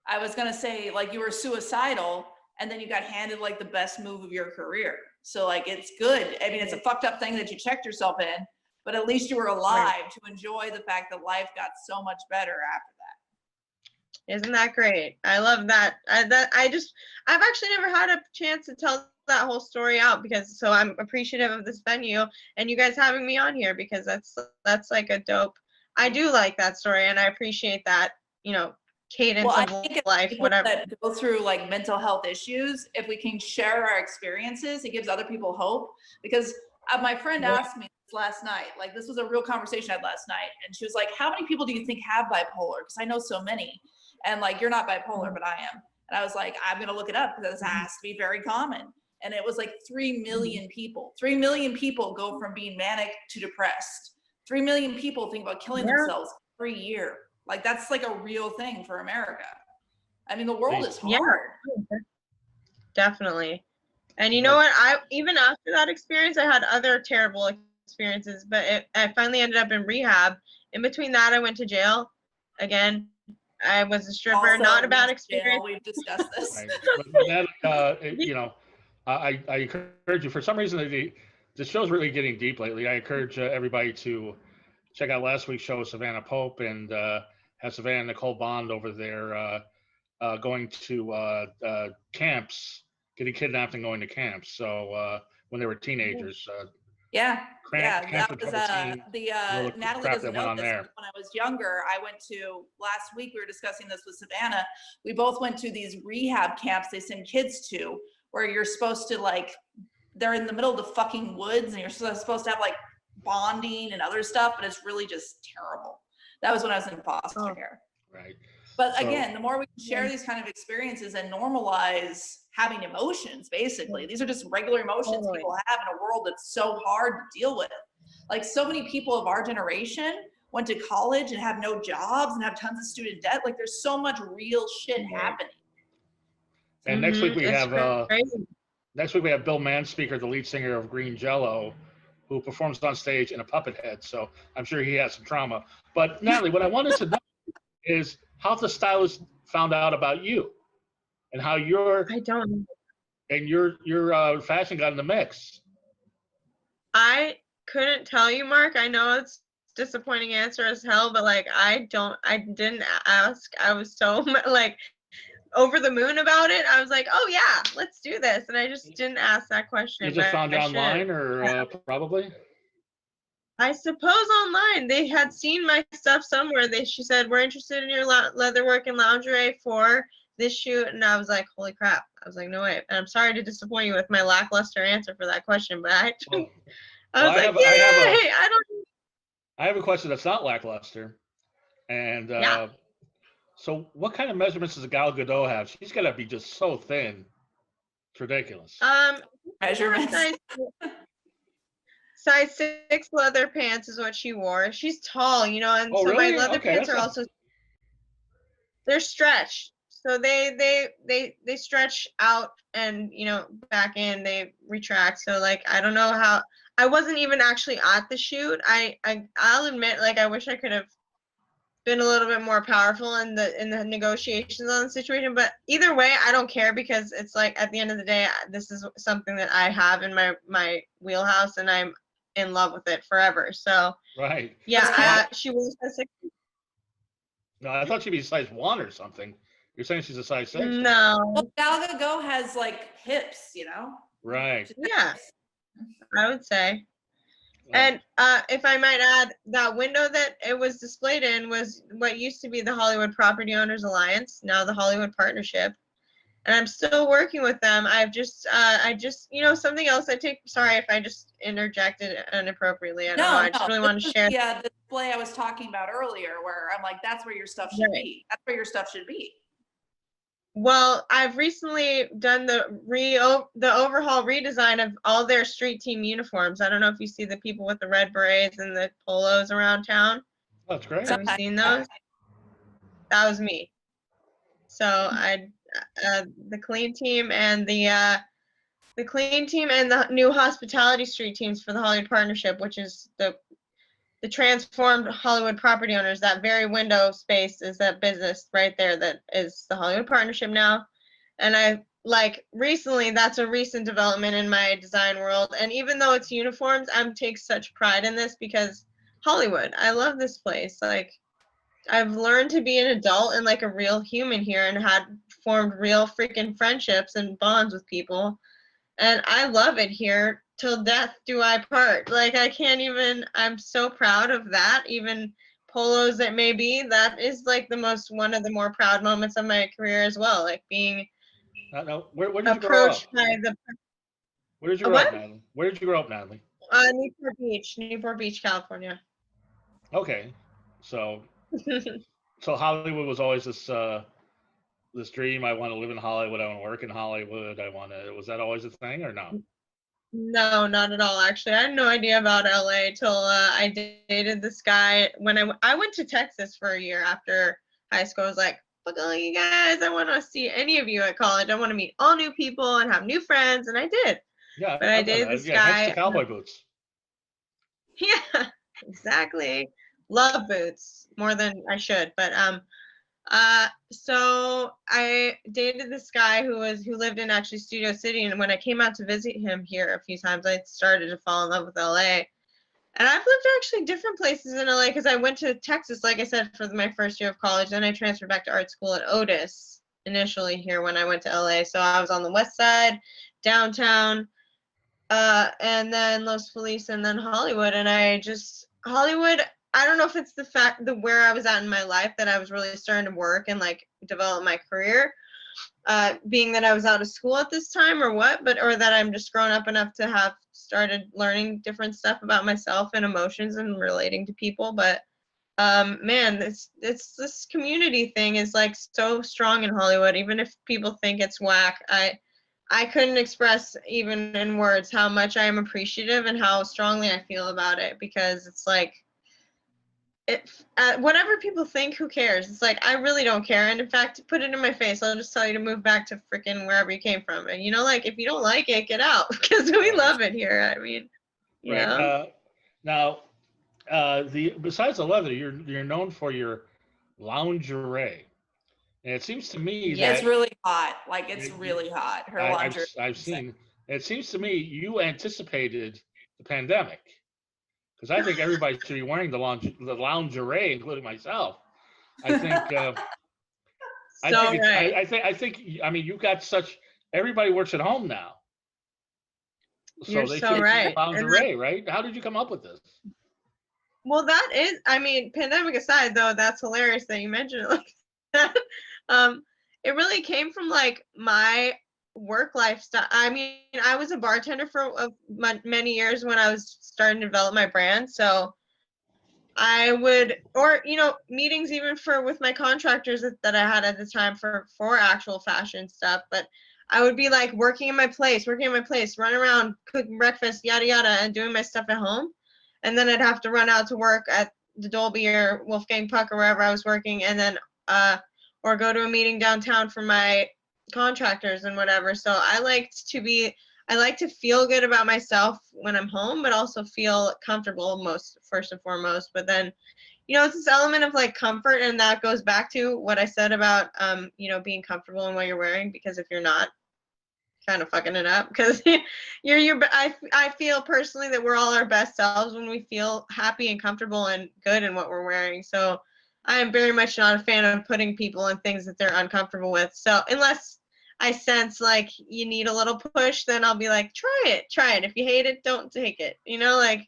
I was gonna say, like, you were suicidal, and then you got handed like the best move of your career. So like, it's good. I mean, it's a fucked up thing that you checked yourself in, but at least you were alive to enjoy the fact that life got so much better after that. Isn't that great? I love that. I've actually never had a chance to tell that whole story out, because so I'm appreciative of this venue and you guys having me on here, because that's like a dope. I do like that story, and I appreciate that, cadence of life, whatever. That go through like mental health issues, if we can share our experiences, it gives other people hope. Because my friend asked me last night, like, this was a real conversation I had last night, and she was like, how many people do you think have bipolar? Because I know so many, and like, you're not bipolar, but I am. And I was like, I'm gonna look it up because this has to be very common. And it was like 3 million people. 3 million people go from being manic to depressed. 3 million people think about killing themselves every year. Like, that's like a real thing for America. I mean, the world is hard. Yeah, definitely. And you know what? Even after that experience, I had other terrible experiences, but I finally ended up in rehab. In between that, I went to jail. Again, I was a stripper. Also, not a bad experience. We've discussed this. Right. But that, I encourage you. For some reason, the show's really getting deep lately. I encourage everybody to check out last week's show with Savannah Pope, and have Savannah Nicole Bond over there going to camps, getting kidnapped and going to camps. So when they were teenagers. That was the Natalie doesn't know this. When I was younger, I went to, last week we were discussing this with Savannah. We both went to these rehab camps they send kids to, where you're supposed to, like, they're in the middle of the fucking woods, and you're supposed to have like bonding and other stuff, but it's really just terrible. That was when I was in foster care. Right. But again, the more we can share these kind of experiences and normalize having emotions, basically, these are just regular emotions people have in a world that's so hard to deal with. Like, so many people of our generation went to college and have no jobs and have tons of student debt. Like, there's so much real shit happening. And next week we have Bill Manspeaker, the lead singer of Green Jello, who performs on stage in a puppet head. So I'm sure he has some trauma. But Natalie, what I wanted to know is how the stylist found out about you and how your fashion got in the mix. I couldn't tell you, Mark. I know it's disappointing answer as hell, but like I didn't ask. I was so like over the moon about it. I was like, oh yeah, let's do this, and I just didn't ask that question. You just found you online, or probably? I suppose online. They had seen my stuff somewhere. She said, we're interested in your leatherwork and lingerie for this shoot, and I was like, holy crap. I was like, no way. And I'm sorry to disappoint you with my lackluster answer for that question, but I have a question that's not lackluster. And so what kind of measurements does Gal Godot have? She's got to be just so thin. It's ridiculous. Measurements. Size 6 leather pants is what she wore. She's tall, and so really? my leather pants are also, they're stretched. So they stretch out and, back in, they retract. So like, I don't know how, I wasn't even actually at the shoot. I'll admit, like, I wish I could have been a little bit more powerful in the negotiations on the situation, but either way, I don't care, because it's like, at the end of the day, this is something that I have in my wheelhouse, and I'm in love with it forever. So right. Yeah, she was a 6. No, I thought she'd be size 1 or something. You're saying she's a size 6? No. Well, Gal Godot has like hips, Right. Yeah, I would say. And if I might add, that window that it was displayed in was what used to be the Hollywood Property Owners Alliance, now the Hollywood Partnership. And I'm still working with them. I just, something else sorry if I just interjected inappropriately. I don't know. I just really want to share. Yeah, the display I was talking about earlier, where I'm like, that's where your stuff should be. That's where your stuff should be. Well, I've recently done the overhaul redesign of all their street team uniforms. I don't know if you see the people with the red berets and the polos around town. Oh, that's great. Have you seen those? That was me. So the clean team and the new hospitality street teams for the Hollywood Partnership, which is the transformed Hollywood Property Owners. That very window space is that business right there that is the Hollywood Partnership now. And recently, that's a recent development in my design world. And even though it's uniforms, I take such pride in this, because Hollywood, I love this place. Like, I've learned to be an adult and like a real human here, and had formed real freaking friendships and bonds with people. And I love it here. Till death do I part. Like, I can't even, I'm so proud of that. Even polos it may be, that is like one of the more proud moments of my career as well. Like being where did you grow up? By the. Where did you grow up, Natalie? Where did you grow up, Natalie? Newport Beach, California. Okay, so Hollywood was always this dream. I want to live in Hollywood. I want to work in Hollywood. Was that always a thing, or no? No, not at all. Actually, I had no idea about LA till I dated this guy when I went to Texas for a year after high school. I was like, fuck all you guys. I want to see any of you at college. I want to meet all new people and have new friends, and I did. Yeah, but I dated this guy. Hence the cowboy boots. Yeah, exactly. Love boots more than I should, but so I dated this guy who lived in actually Studio City, and when I came out to visit him here a few times, I started to fall in love with LA. And I've lived actually different places in LA, because I went to Texas, like I said, for my first year of college. Then I transferred back to art school at Otis initially here when I went to LA. So I was on the west side, downtown, and then Los Feliz, and then Hollywood. And Hollywood, I don't know if it's the fact that where I was at in my life that I was really starting to work and like develop my career, being that I was out of school at this time or what, or that I'm just grown up enough to have started learning different stuff about myself and emotions and relating to people. But man, this community thing is like so strong in Hollywood. Even if people think it's whack, I couldn't express even in words how much I am appreciative and how strongly I feel about it, because it's like, whatever people think, who cares? It's like, I really don't care. And in fact, put it in my face. I'll just tell you to move back to freaking wherever you came from. And, like, if you don't like it, get out, because we love it here. I mean, you know? Now, besides the leather, you're known for your loungerie. And it seems to me that it's really hot. Like, it's really hot. Her lingerie. I've seen. It seems to me you anticipated the pandemic, because I think everybody should be wearing the loungerie, including myself. I think. I think. I mean, you've got such. Everybody works at home now. You're they so should right. Lingerie, right? How did you come up with this? Well, that is. I mean, pandemic aside, though, that's hilarious that you mentioned it like that. It really came from like my work lifestyle. I mean, I was a bartender for many years when I was starting to develop my brand. So I would, or meetings even with my contractors that I had at the time for actual fashion stuff. But I would be like working in my place, running around, cooking breakfast, yada yada, and doing my stuff at home. And then I'd have to run out to work at the Dolby or Wolfgang Puck or wherever I was working, and then or go to a meeting downtown for my contractors and whatever. So I like to feel good about myself when I'm home, but also feel comfortable first and foremost. But then, it's this element of like comfort, and that goes back to what I said about being comfortable in what you're wearing, because if you're not, kind of fucking it up, because I feel personally that we're all our best selves when we feel happy and comfortable and good in what we're wearing. So I am very much not a fan of putting people in things that they're uncomfortable with. So unless I sense like you need a little push, then I'll be like, try it. If you hate it, don't take it. Like,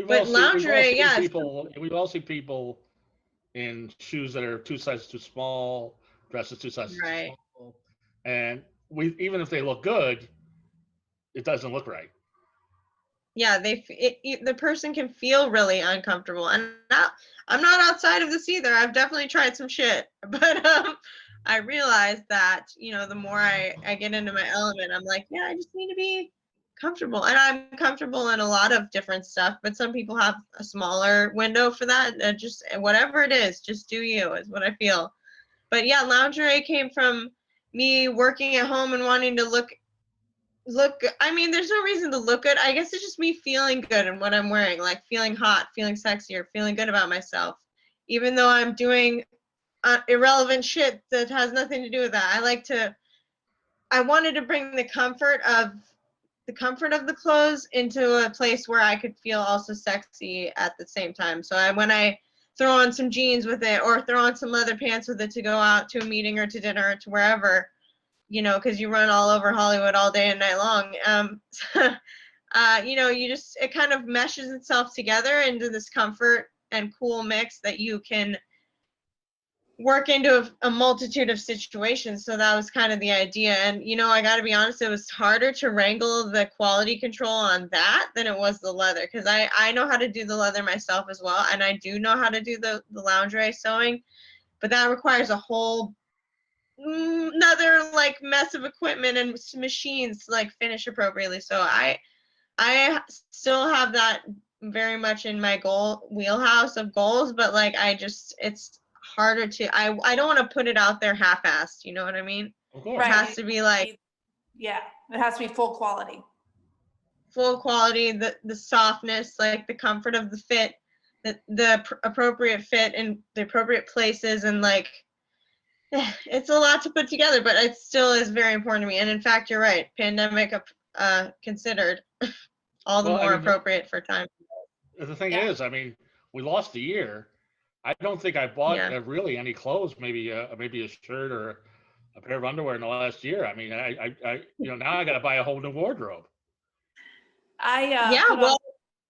but lingerie, yeah. We've all seen people in shoes that are 2 sizes too small, dresses 2 sizes too small, and even if they look good, it doesn't look right. Yeah, the person can feel really uncomfortable, and I'm not outside of this either. I've definitely tried some shit, but I realized that the more I get into my element, I'm like, yeah, I just need to be comfortable, and I'm comfortable in a lot of different stuff. But some people have a smaller window for that. Just whatever it is, just do you, is what I feel. But yeah, lingerie came from me working at home and wanting to look. I mean, there's no reason to look good. I guess it's just me feeling good in what I'm wearing, like feeling hot, feeling sexier, feeling good about myself, even though I'm doing irrelevant shit that has nothing to do with that. I wanted to bring the comfort of the clothes into a place where I could feel also sexy at the same time. So when I throw on some jeans with it, or throw on some leather pants with it to go out to a meeting or to dinner or to wherever, because you run all over Hollywood all day and night long. It kind of meshes itself together into this comfort and cool mix that you can work into a multitude of situations. So that was kind of the idea. And, I got to be honest, it was harder to wrangle the quality control on that than it was the leather, because I know how to do the leather myself as well. And I do know how to do the lingerie sewing, but that requires a whole another like mess of equipment and machines to like finish appropriately. So I still have that very much in my wheelhouse of goals, but like it's harder to I don't want to put it out there half-assed, you know what I mean? Of course. Right. It has to be like, yeah, it has to be full quality, the softness, like the comfort of the fit, the appropriate fit in the appropriate places, and like it's a lot to put together, but it still is very important to me. And in fact, you're right. Pandemic considered, all the more appropriate for time. The thing is, I mean, we lost a year. I don't think I bought really any clothes. Maybe a shirt or a pair of underwear in the last year. I mean, I now I got to buy a whole new wardrobe. I put on a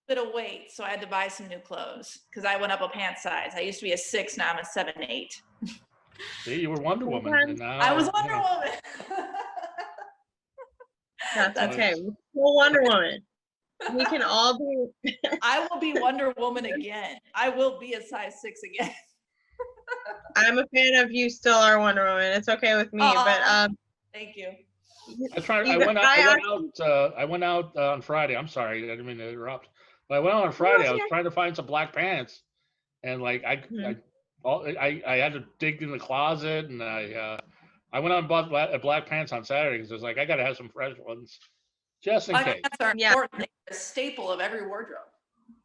bit of weight, so I had to buy some new clothes because I went up a pant size. I used to be a 6, now I'm a 7-8. See, you were Wonder Woman, and now I was Wonder Woman. That's okay. We're still Wonder Woman. We can all be. I will be Wonder Woman again. I will be a size 6 again. I'm a fan of you. Still are Wonder Woman. It's okay with me. But thank you. I went out on Friday. I'm sorry, I didn't mean to interrupt. But I went out on Friday. I was trying to find some black pants, and like I had to dig in the closet, and I went out and bought black pants on Saturday because I was like, I got to have some fresh ones just in case. Pants are important. They're a staple of every wardrobe.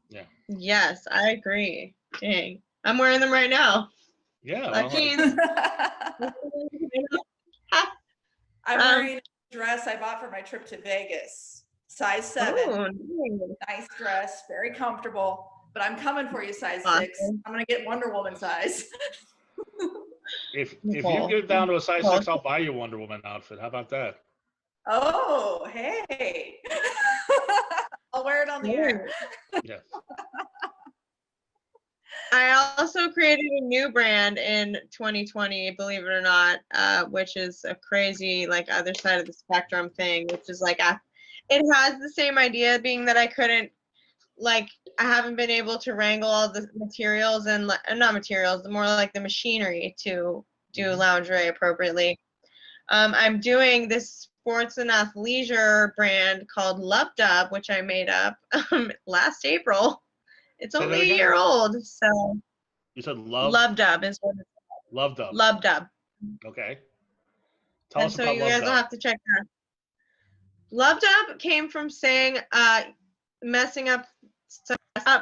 Yeah. Yes, I agree. Dang, I'm wearing them right now. Yeah. Black jeans. I'm wearing a dress I bought for my trip to Vegas, size 7. Oh, nice dress, very comfortable. But I'm coming for you, size 6. I'm gonna get Wonder Woman size. If you get down to a size 6, I'll buy you a Wonder Woman outfit. How about that? Oh, hey. I'll wear it on the air. Yes. I also created a new brand in 2020, believe it or not, which is a crazy, like, other side of the spectrum thing, which is like, it has the same idea, being that I haven't been able to wrangle all the materials and not materials, more like the machinery to do lingerie appropriately. I'm doing this sports and athleisure brand called Love Dub, which I made up last April. It's only a year old, so. You said Love? Love Dub is what it's called. Love Dub. Love Dub. Okay. Tell us about Love Dub. So you guys will have to check that. Love Dub came from saying,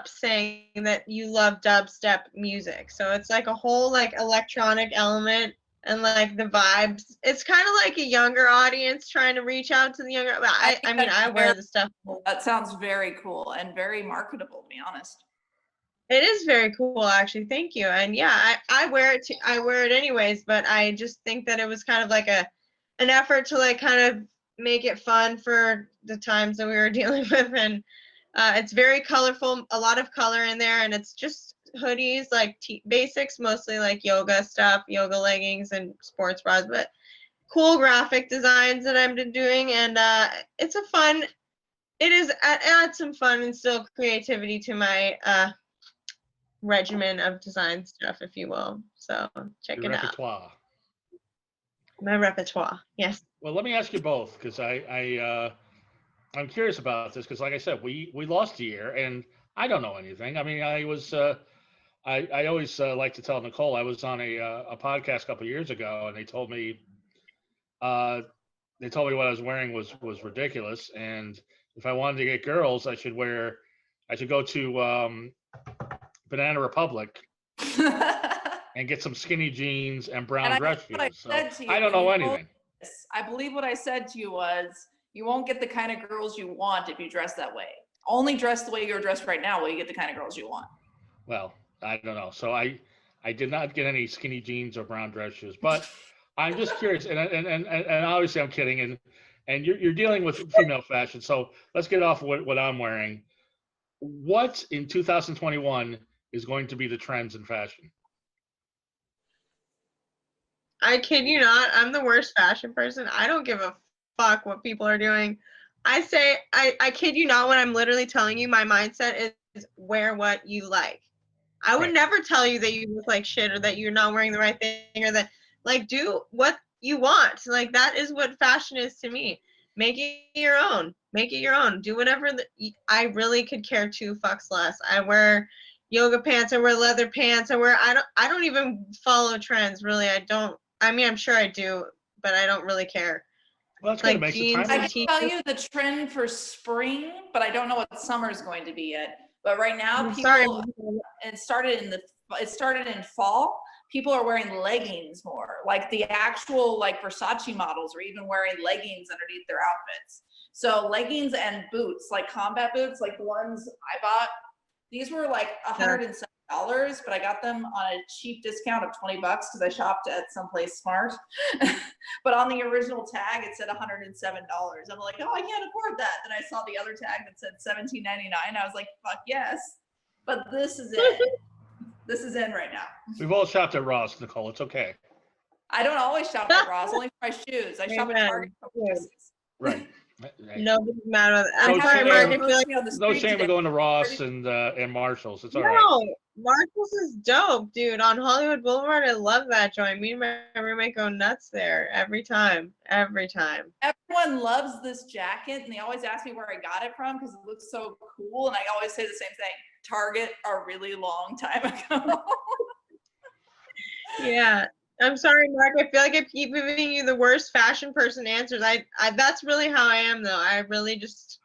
saying that you love dubstep music. So it's like a whole like electronic element and like the vibes. It's kind of like a younger audience trying to reach out to the younger. I wear the stuff. That sounds very cool and very marketable, to be honest. It is very cool, actually. Thank you. And yeah, I wear it. I wear it anyways. But I just think that it was kind of like an effort to like kind of make it fun for the times that we were dealing with. And it's very colorful, a lot of color in there, and it's just hoodies, like basics, mostly like yoga stuff, yoga leggings and sports bras, but cool graphic designs that I've been doing. And it adds some fun and still creativity to my regimen of design stuff, if you will. So check it out. My repertoire, yes. Well, let me ask you both, because I'm curious about this, because like I said, we lost a year, and I don't know anything. I mean, I was I always like to tell Nicole, I was on a podcast a couple of years ago, and they told me what I was wearing was ridiculous, and if I wanted to get girls, I should go to Banana Republic and get some skinny jeans and brown dress shoes. So I don't know anything. I believe what I said to you was, you won't get the kind of girls you want if you dress that way. Only dress the way you're dressed right now will you get the kind of girls you want. Well, I don't know. So I did not get any skinny jeans or brown dress shoes, but I'm just curious. And obviously I'm kidding. And you're dealing with female fashion. So let's get off what I'm wearing. What in 2021 is going to be the trends in fashion? I kid you not, I'm the worst fashion person. I don't give a fuck what people are doing. I kid you not when I'm literally telling you my mindset is wear what you like. I would never tell you that you look like shit or that you're not wearing the right thing or that, like, do what you want. Like, that is what fashion is to me. Make it your own. Make it your own. Do whatever. I really could care 2 fucks less. I wear yoga pants. I wear leather pants. I don't even follow trends, really. I mean, I'm sure I do, but I don't really care. Well, that's like jeans. I can tell you the trend for spring, but I don't know what summer is going to be yet. But right now, it started in fall. People are wearing leggings more. Like the actual like Versace models are even wearing leggings underneath their outfits. So leggings and boots, like combat boots, like the ones I bought, these were like $107, but I got them on a cheap discount of $20 because I shopped at someplace smart. But on the original tag, it said $107. I'm like, oh, I can't afford that. Then I saw the other tag that said $17.99. I was like, fuck yes. But this is it. This is in right now. We've all shopped at Ross, Nicole. It's okay. I don't always shop at Ross, only for my shoes. I shop at Target for places. Right. Nobody's mad about that. I'm I'm No sorry, shame. Mark. I feel like No shame in going to Ross and Marshalls. It's all right. no, Marshalls is dope, dude. On Hollywood Boulevard, I love that joint. Me and my roommate go nuts there every time. Every time. Everyone loves this jacket, and they always ask me where I got it from because it looks so cool. And I always say the same thing: Target a really long time ago. Yeah. I'm sorry, Mark. I feel like I keep giving you the worst fashion person answers. I that's really how I am, though. I really just.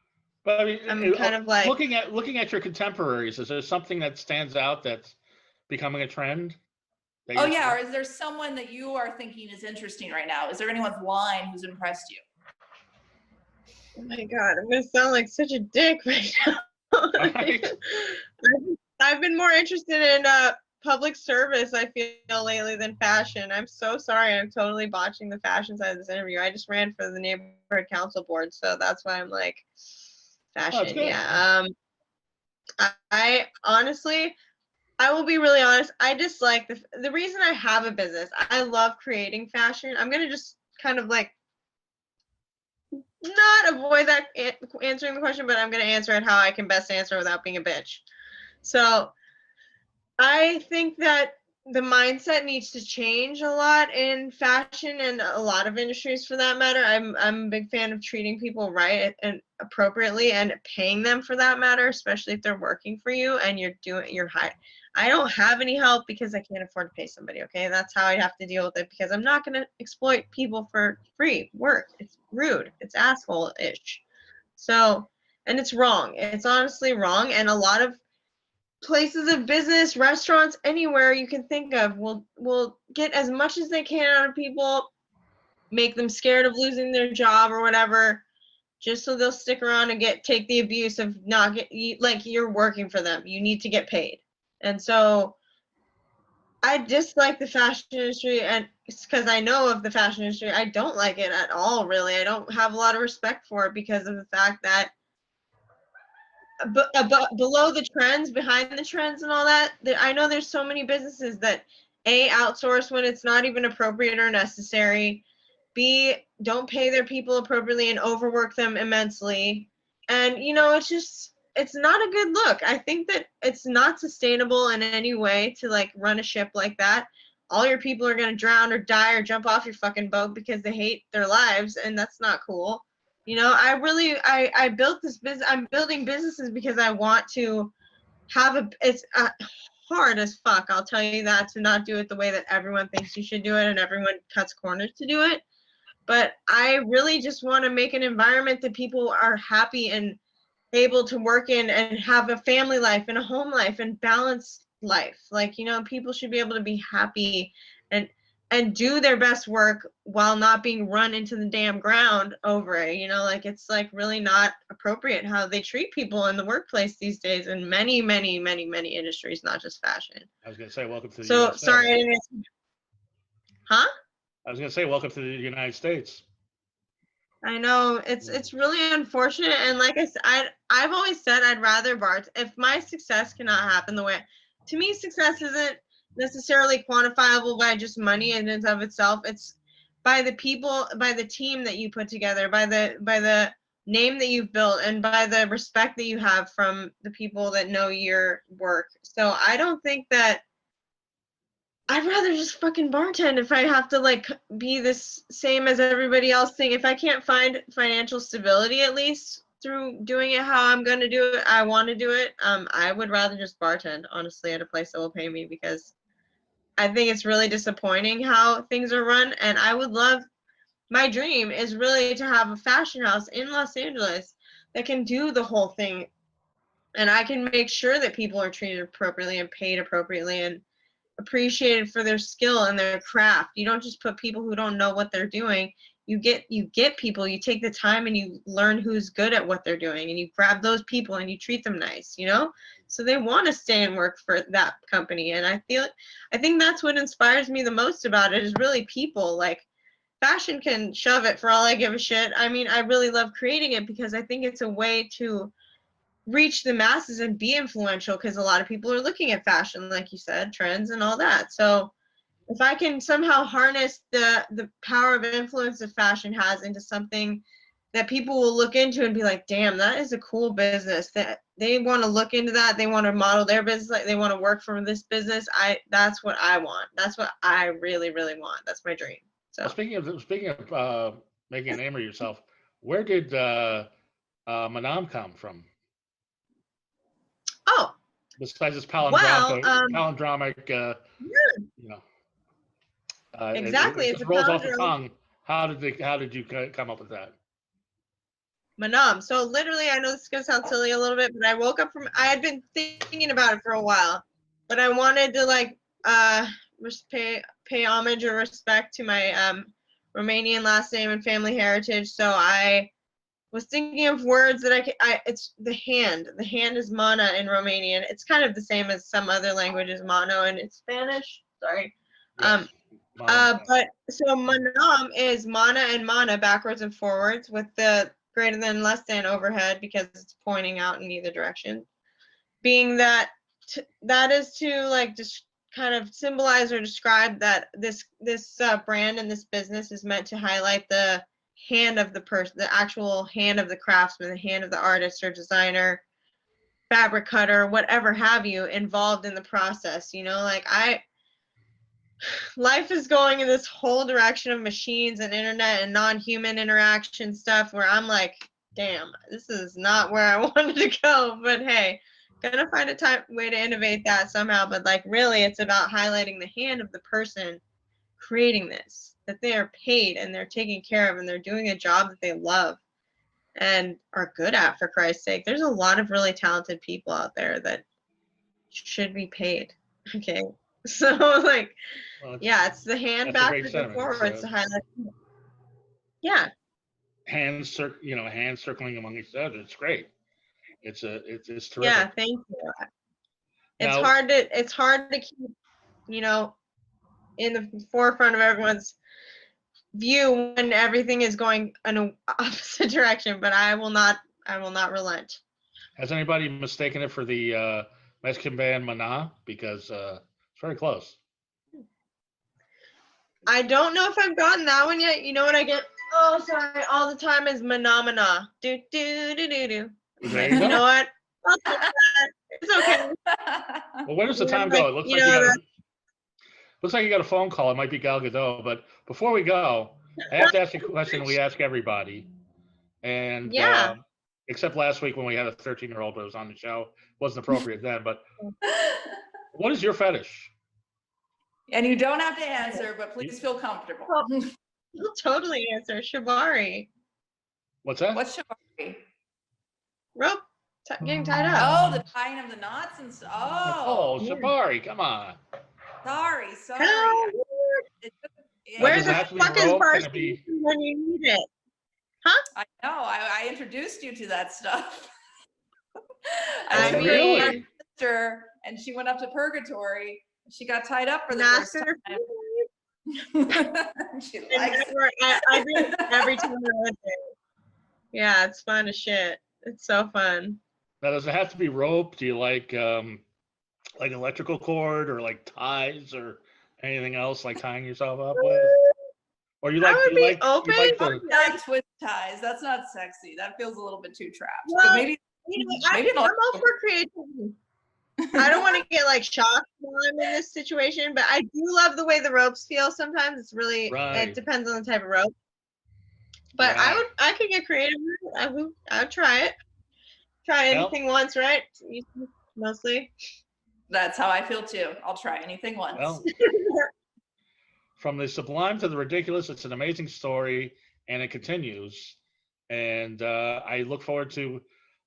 But I mean, I'm kind of like looking at your contemporaries. Is there something that stands out that's becoming a trend? Oh yeah, or is there someone that you are thinking is interesting right now? Is there anyone's line who's impressed you? Oh my God, I'm gonna sound like such a dick right now. Right. I've been more interested in public service, I feel, lately than fashion. I'm so sorry. I'm totally botching the fashion side of this interview. I just ran for the neighborhood council board, so that's why I'm like fashion. Yeah. I honestly, I will be really honest. I dislike the reason I have a business. I love creating fashion. I'm gonna just kind of like not avoid that answering the question, but I'm gonna answer it how I can best answer without being a bitch. So I think that the mindset needs to change a lot in fashion and a lot of industries for that matter. I'm a big fan of treating people right and appropriately and paying them for that matter, especially if they're working for you and you're high. I don't have any help because I can't afford to pay somebody, okay? That's how I have to deal with it because I'm not going to exploit people for free work. It's rude. It's asshole-ish. So, and it's wrong. It's honestly wrong, and a lot of places of business, restaurants, anywhere you can think of will get as much as they can out of people, make them scared of losing their job or whatever, just so they'll stick around and take the abuse of not like you're working for them. You need to get paid. And so I dislike the fashion industry, and it's because I know of the fashion industry. I don't like it at all, really. I don't have a lot of respect for it because of the fact that below the trends, behind the trends and all that, I know there's so many businesses that A, outsource when it's not even appropriate or necessary, B, don't pay their people appropriately and overwork them immensely. And, it's not a good look. I think that it's not sustainable in any way to like run a ship like that. All your people are going to drown or die or jump off your fucking boat because they hate their lives, and that's not cool. I built this business. I'm building businesses because I want to have it's hard as fuck. I'll tell you that, to not do it the way that everyone thinks you should do it and everyone cuts corners to do it. But I really just want to make an environment that people are happy and able to work in and have a family life and a home life and balanced life. Like, people should be able to be happy and do their best work while not being run into the damn ground over it. It's like really not appropriate how they treat people in the workplace these days in many, many, many, many industries, not just fashion. I was going to say, welcome to the So, USA. sorry, I didn't Huh? I was going to say, welcome to the United States. I know it's really unfortunate, and like I said, I've always said I'd rather if my success cannot happen the way, to me, success isn't necessarily quantifiable by just money in and of itself. It's by the people, by the team that you put together, by the name that you've built, and by the respect that you have from the people that know your work. So I don't think that I'd rather just fucking bartend if I have to like be this same as everybody else thing. If I can't find financial stability, at least through doing it how I'm going to do it, I want to do it. I would rather just bartend, honestly, at a place that will pay me, because I think it's really disappointing how things are run. And my dream is really to have a fashion house in Los Angeles that can do the whole thing. And I can make sure that people are treated appropriately and paid appropriately and appreciated for their skill and their craft. You don't just put people who don't know what they're doing. You get people, you take the time and you learn who's good at what they're doing, and you grab those people and you treat them nice, so they want to stay and work for that company. And I think that's what inspires me the most about it, is really people. Like, fashion can shove it for all I give a shit. I mean, I really love creating it because I think it's a way to reach the masses and be influential, because a lot of people are looking at fashion, like you said, trends and all that. So if I can somehow harness the power of influence that fashion has into something that people will look into and be like, damn, that is a cool business, that they want to look into that, they want to model their business, like they want to work for this business. That's what I want. That's what I really, really want. That's my dream. So well, speaking of making a name of yourself, where did MANAM come from? Oh, Besides this well, palindromic, yeah, you know, exactly. it It's just a rolls off the palindrome. tongue. How did you come up with that? MANAM. So literally, I know this is gonna sound silly a little bit, but I had been thinking about it for a while, but I wanted to like pay homage or respect to my Romanian last name and family heritage. So I was thinking of words that it's the hand. The hand is mana in Romanian. It's kind of the same as some other languages, mano in Spanish. Sorry. Yes. MANAM. But so manam is mana and mana backwards and forwards with the greater than less than overhead because it's pointing out in either direction. Being that that is to like just kind of symbolize or describe that this brand and this business is meant to highlight the hand of the person, the actual hand of the craftsman, the hand of the artist or designer, fabric cutter, whatever have you, involved in the process. You know, like life is going in this whole direction of machines and internet and non-human interaction stuff where I'm like, damn, this is not where I wanted to go. But hey, gonna find a way to innovate that somehow. But like, really, it's about highlighting the hand of the person creating this, that they are paid and they're taken care of and they're doing a job that they love and are good at, for Christ's sake. There's a lot of really talented people out there that should be paid. Okay. So like, Well, yeah, it's the hand that's a great backwards and sentiment. forwards to highlight. Yeah. Hands circling among each other. It's great. It's terrific. Yeah. Thank you. It's Now, hard to keep, you know, in the forefront of everyone's view when everything is going in an opposite direction. But I will not relent. has anybody mistaken it for the Mexican band Maná? Because it's very close. I don't know if I've gotten that one yet. You know what I get? Oh, sorry, all the time is Manamana. Do do do do do. There you go. You know what? I'll take that. It's okay. Well, where does the Yeah, time go? It looks like you got a phone call. It might be Gal Godot. But before we go, I have to ask you a question we ask everybody. And yeah. except last week when we had a 13-year-old that was on the show, it wasn't appropriate then. But what is your fetish? And you don't have to answer, but please feel comfortable. You'll totally answer. Shibari. What's that? What's shibari? Rope getting tied up. Oh, the tying of the knots and stuff. Oh, shibari, come on. Sorry. Where the fuck is Barcy when you need it? Huh? I know. I introduced you to that stuff. I took really? my sister, and she went up to purgatory. She got tied up for the first time. She likes it. I do it every time I went there. Yeah, it's fun as shit. It's so fun. Now, does it have to be rope? Do you like electrical cord or like ties or anything else like tying yourself up with? Or you like not twist ties. That's not sexy. That feels a little bit too trapped. Well, but maybe I'm all for creativity. I don't want to get like shocked while I'm in this situation, but I do love the way the ropes feel sometimes. It's really It depends on the type of rope. But I could get creative. I would try it. Try anything once, right? Mostly. That's how I feel too. I'll try anything once. Well, from the sublime to the ridiculous, it's an amazing story, and it continues. And I look forward to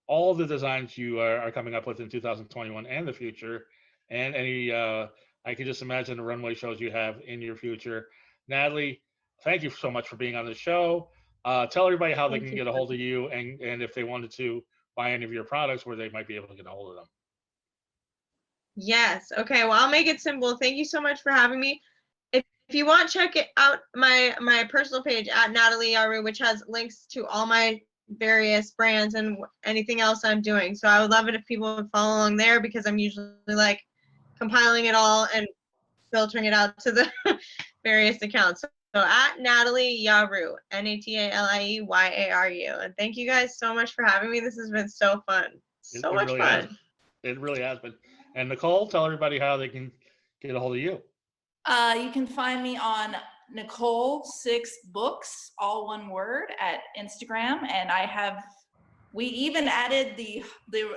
all the designs you are coming up with in 2021 and the future, and any I can just imagine the runway shows you have in your future. Natalie, thank you so much for being on the show. Tell everybody how they can get a hold of you, and if they wanted to buy any of your products, where they might be able to get a hold of them. Yes. Okay. Well, I'll make it simple. Thank you so much for having me. If you want, check it out my personal page at Natalie Yaru, which has links to all my various brands and anything else I'm doing. So I would love it if people would follow along there because I'm usually like compiling it all and filtering it out to the various accounts. So at Natalie Yaru, NATALIEYARU. And thank you guys so much for having me. This has been so fun. So much really fun. It really has been. And Nicole, tell everybody how they can get a hold of you. You can find me on Nicole6Books, all one word, at Instagram. And we even added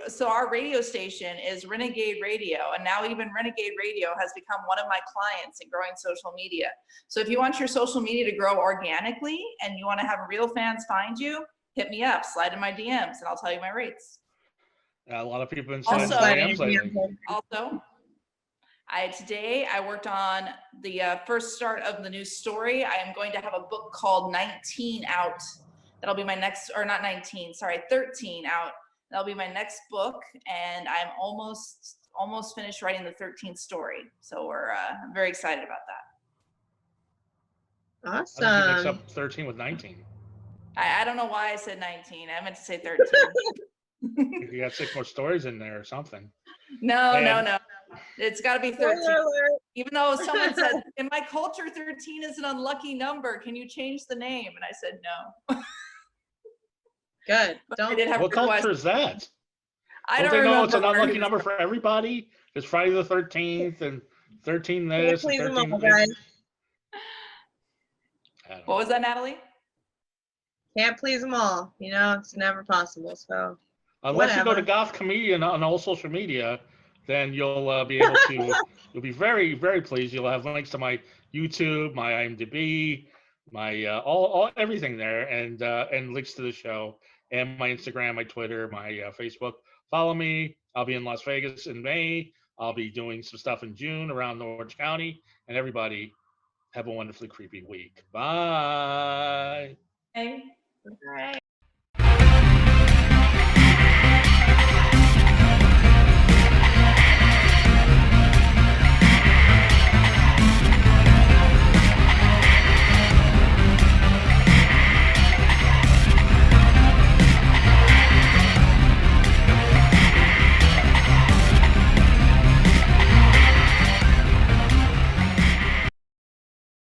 so our radio station is Renegade Radio, and now even Renegade Radio has become one of my clients in growing social media. So if you want your social media to grow organically and you want to have real fans find you, hit me up, slide in my DMs, and I'll tell you my rates. A lot of people in Also, DMs lately. Today I worked on the first start of the new story. I am going to have a book called 19 out. That'll be my next, or not 19, sorry, 13 out. That'll be my next book, and I'm almost finished writing the 13th story. So I'm very excited about that. Awesome. How did you mix up 13 with 19? I don't know why I said 19. I meant to say 13. You got 6 more stories in there or something. No. It's got to be 13. Even though someone said, in my culture, 13 is an unlucky number. Can you change the name? And I said, no. Good. What culture is that? I don't they know remember. It's an unlucky number for everybody? It's Friday the 13th and 13 this and 13 that. What was that, Natalie? Can't please them all. You know, it's never possible. So unless you go to Goth Comedian on all social media, then you'll be able to. You'll be very, very pleased. You'll have links to my YouTube, my IMDb, my all everything there, and links to the show, and my Instagram, my Twitter, my Facebook. Follow me. I'll be in Las Vegas in May. I'll be doing some stuff in June around Orange County. And everybody, have a wonderfully creepy week. Bye. Hey. All right.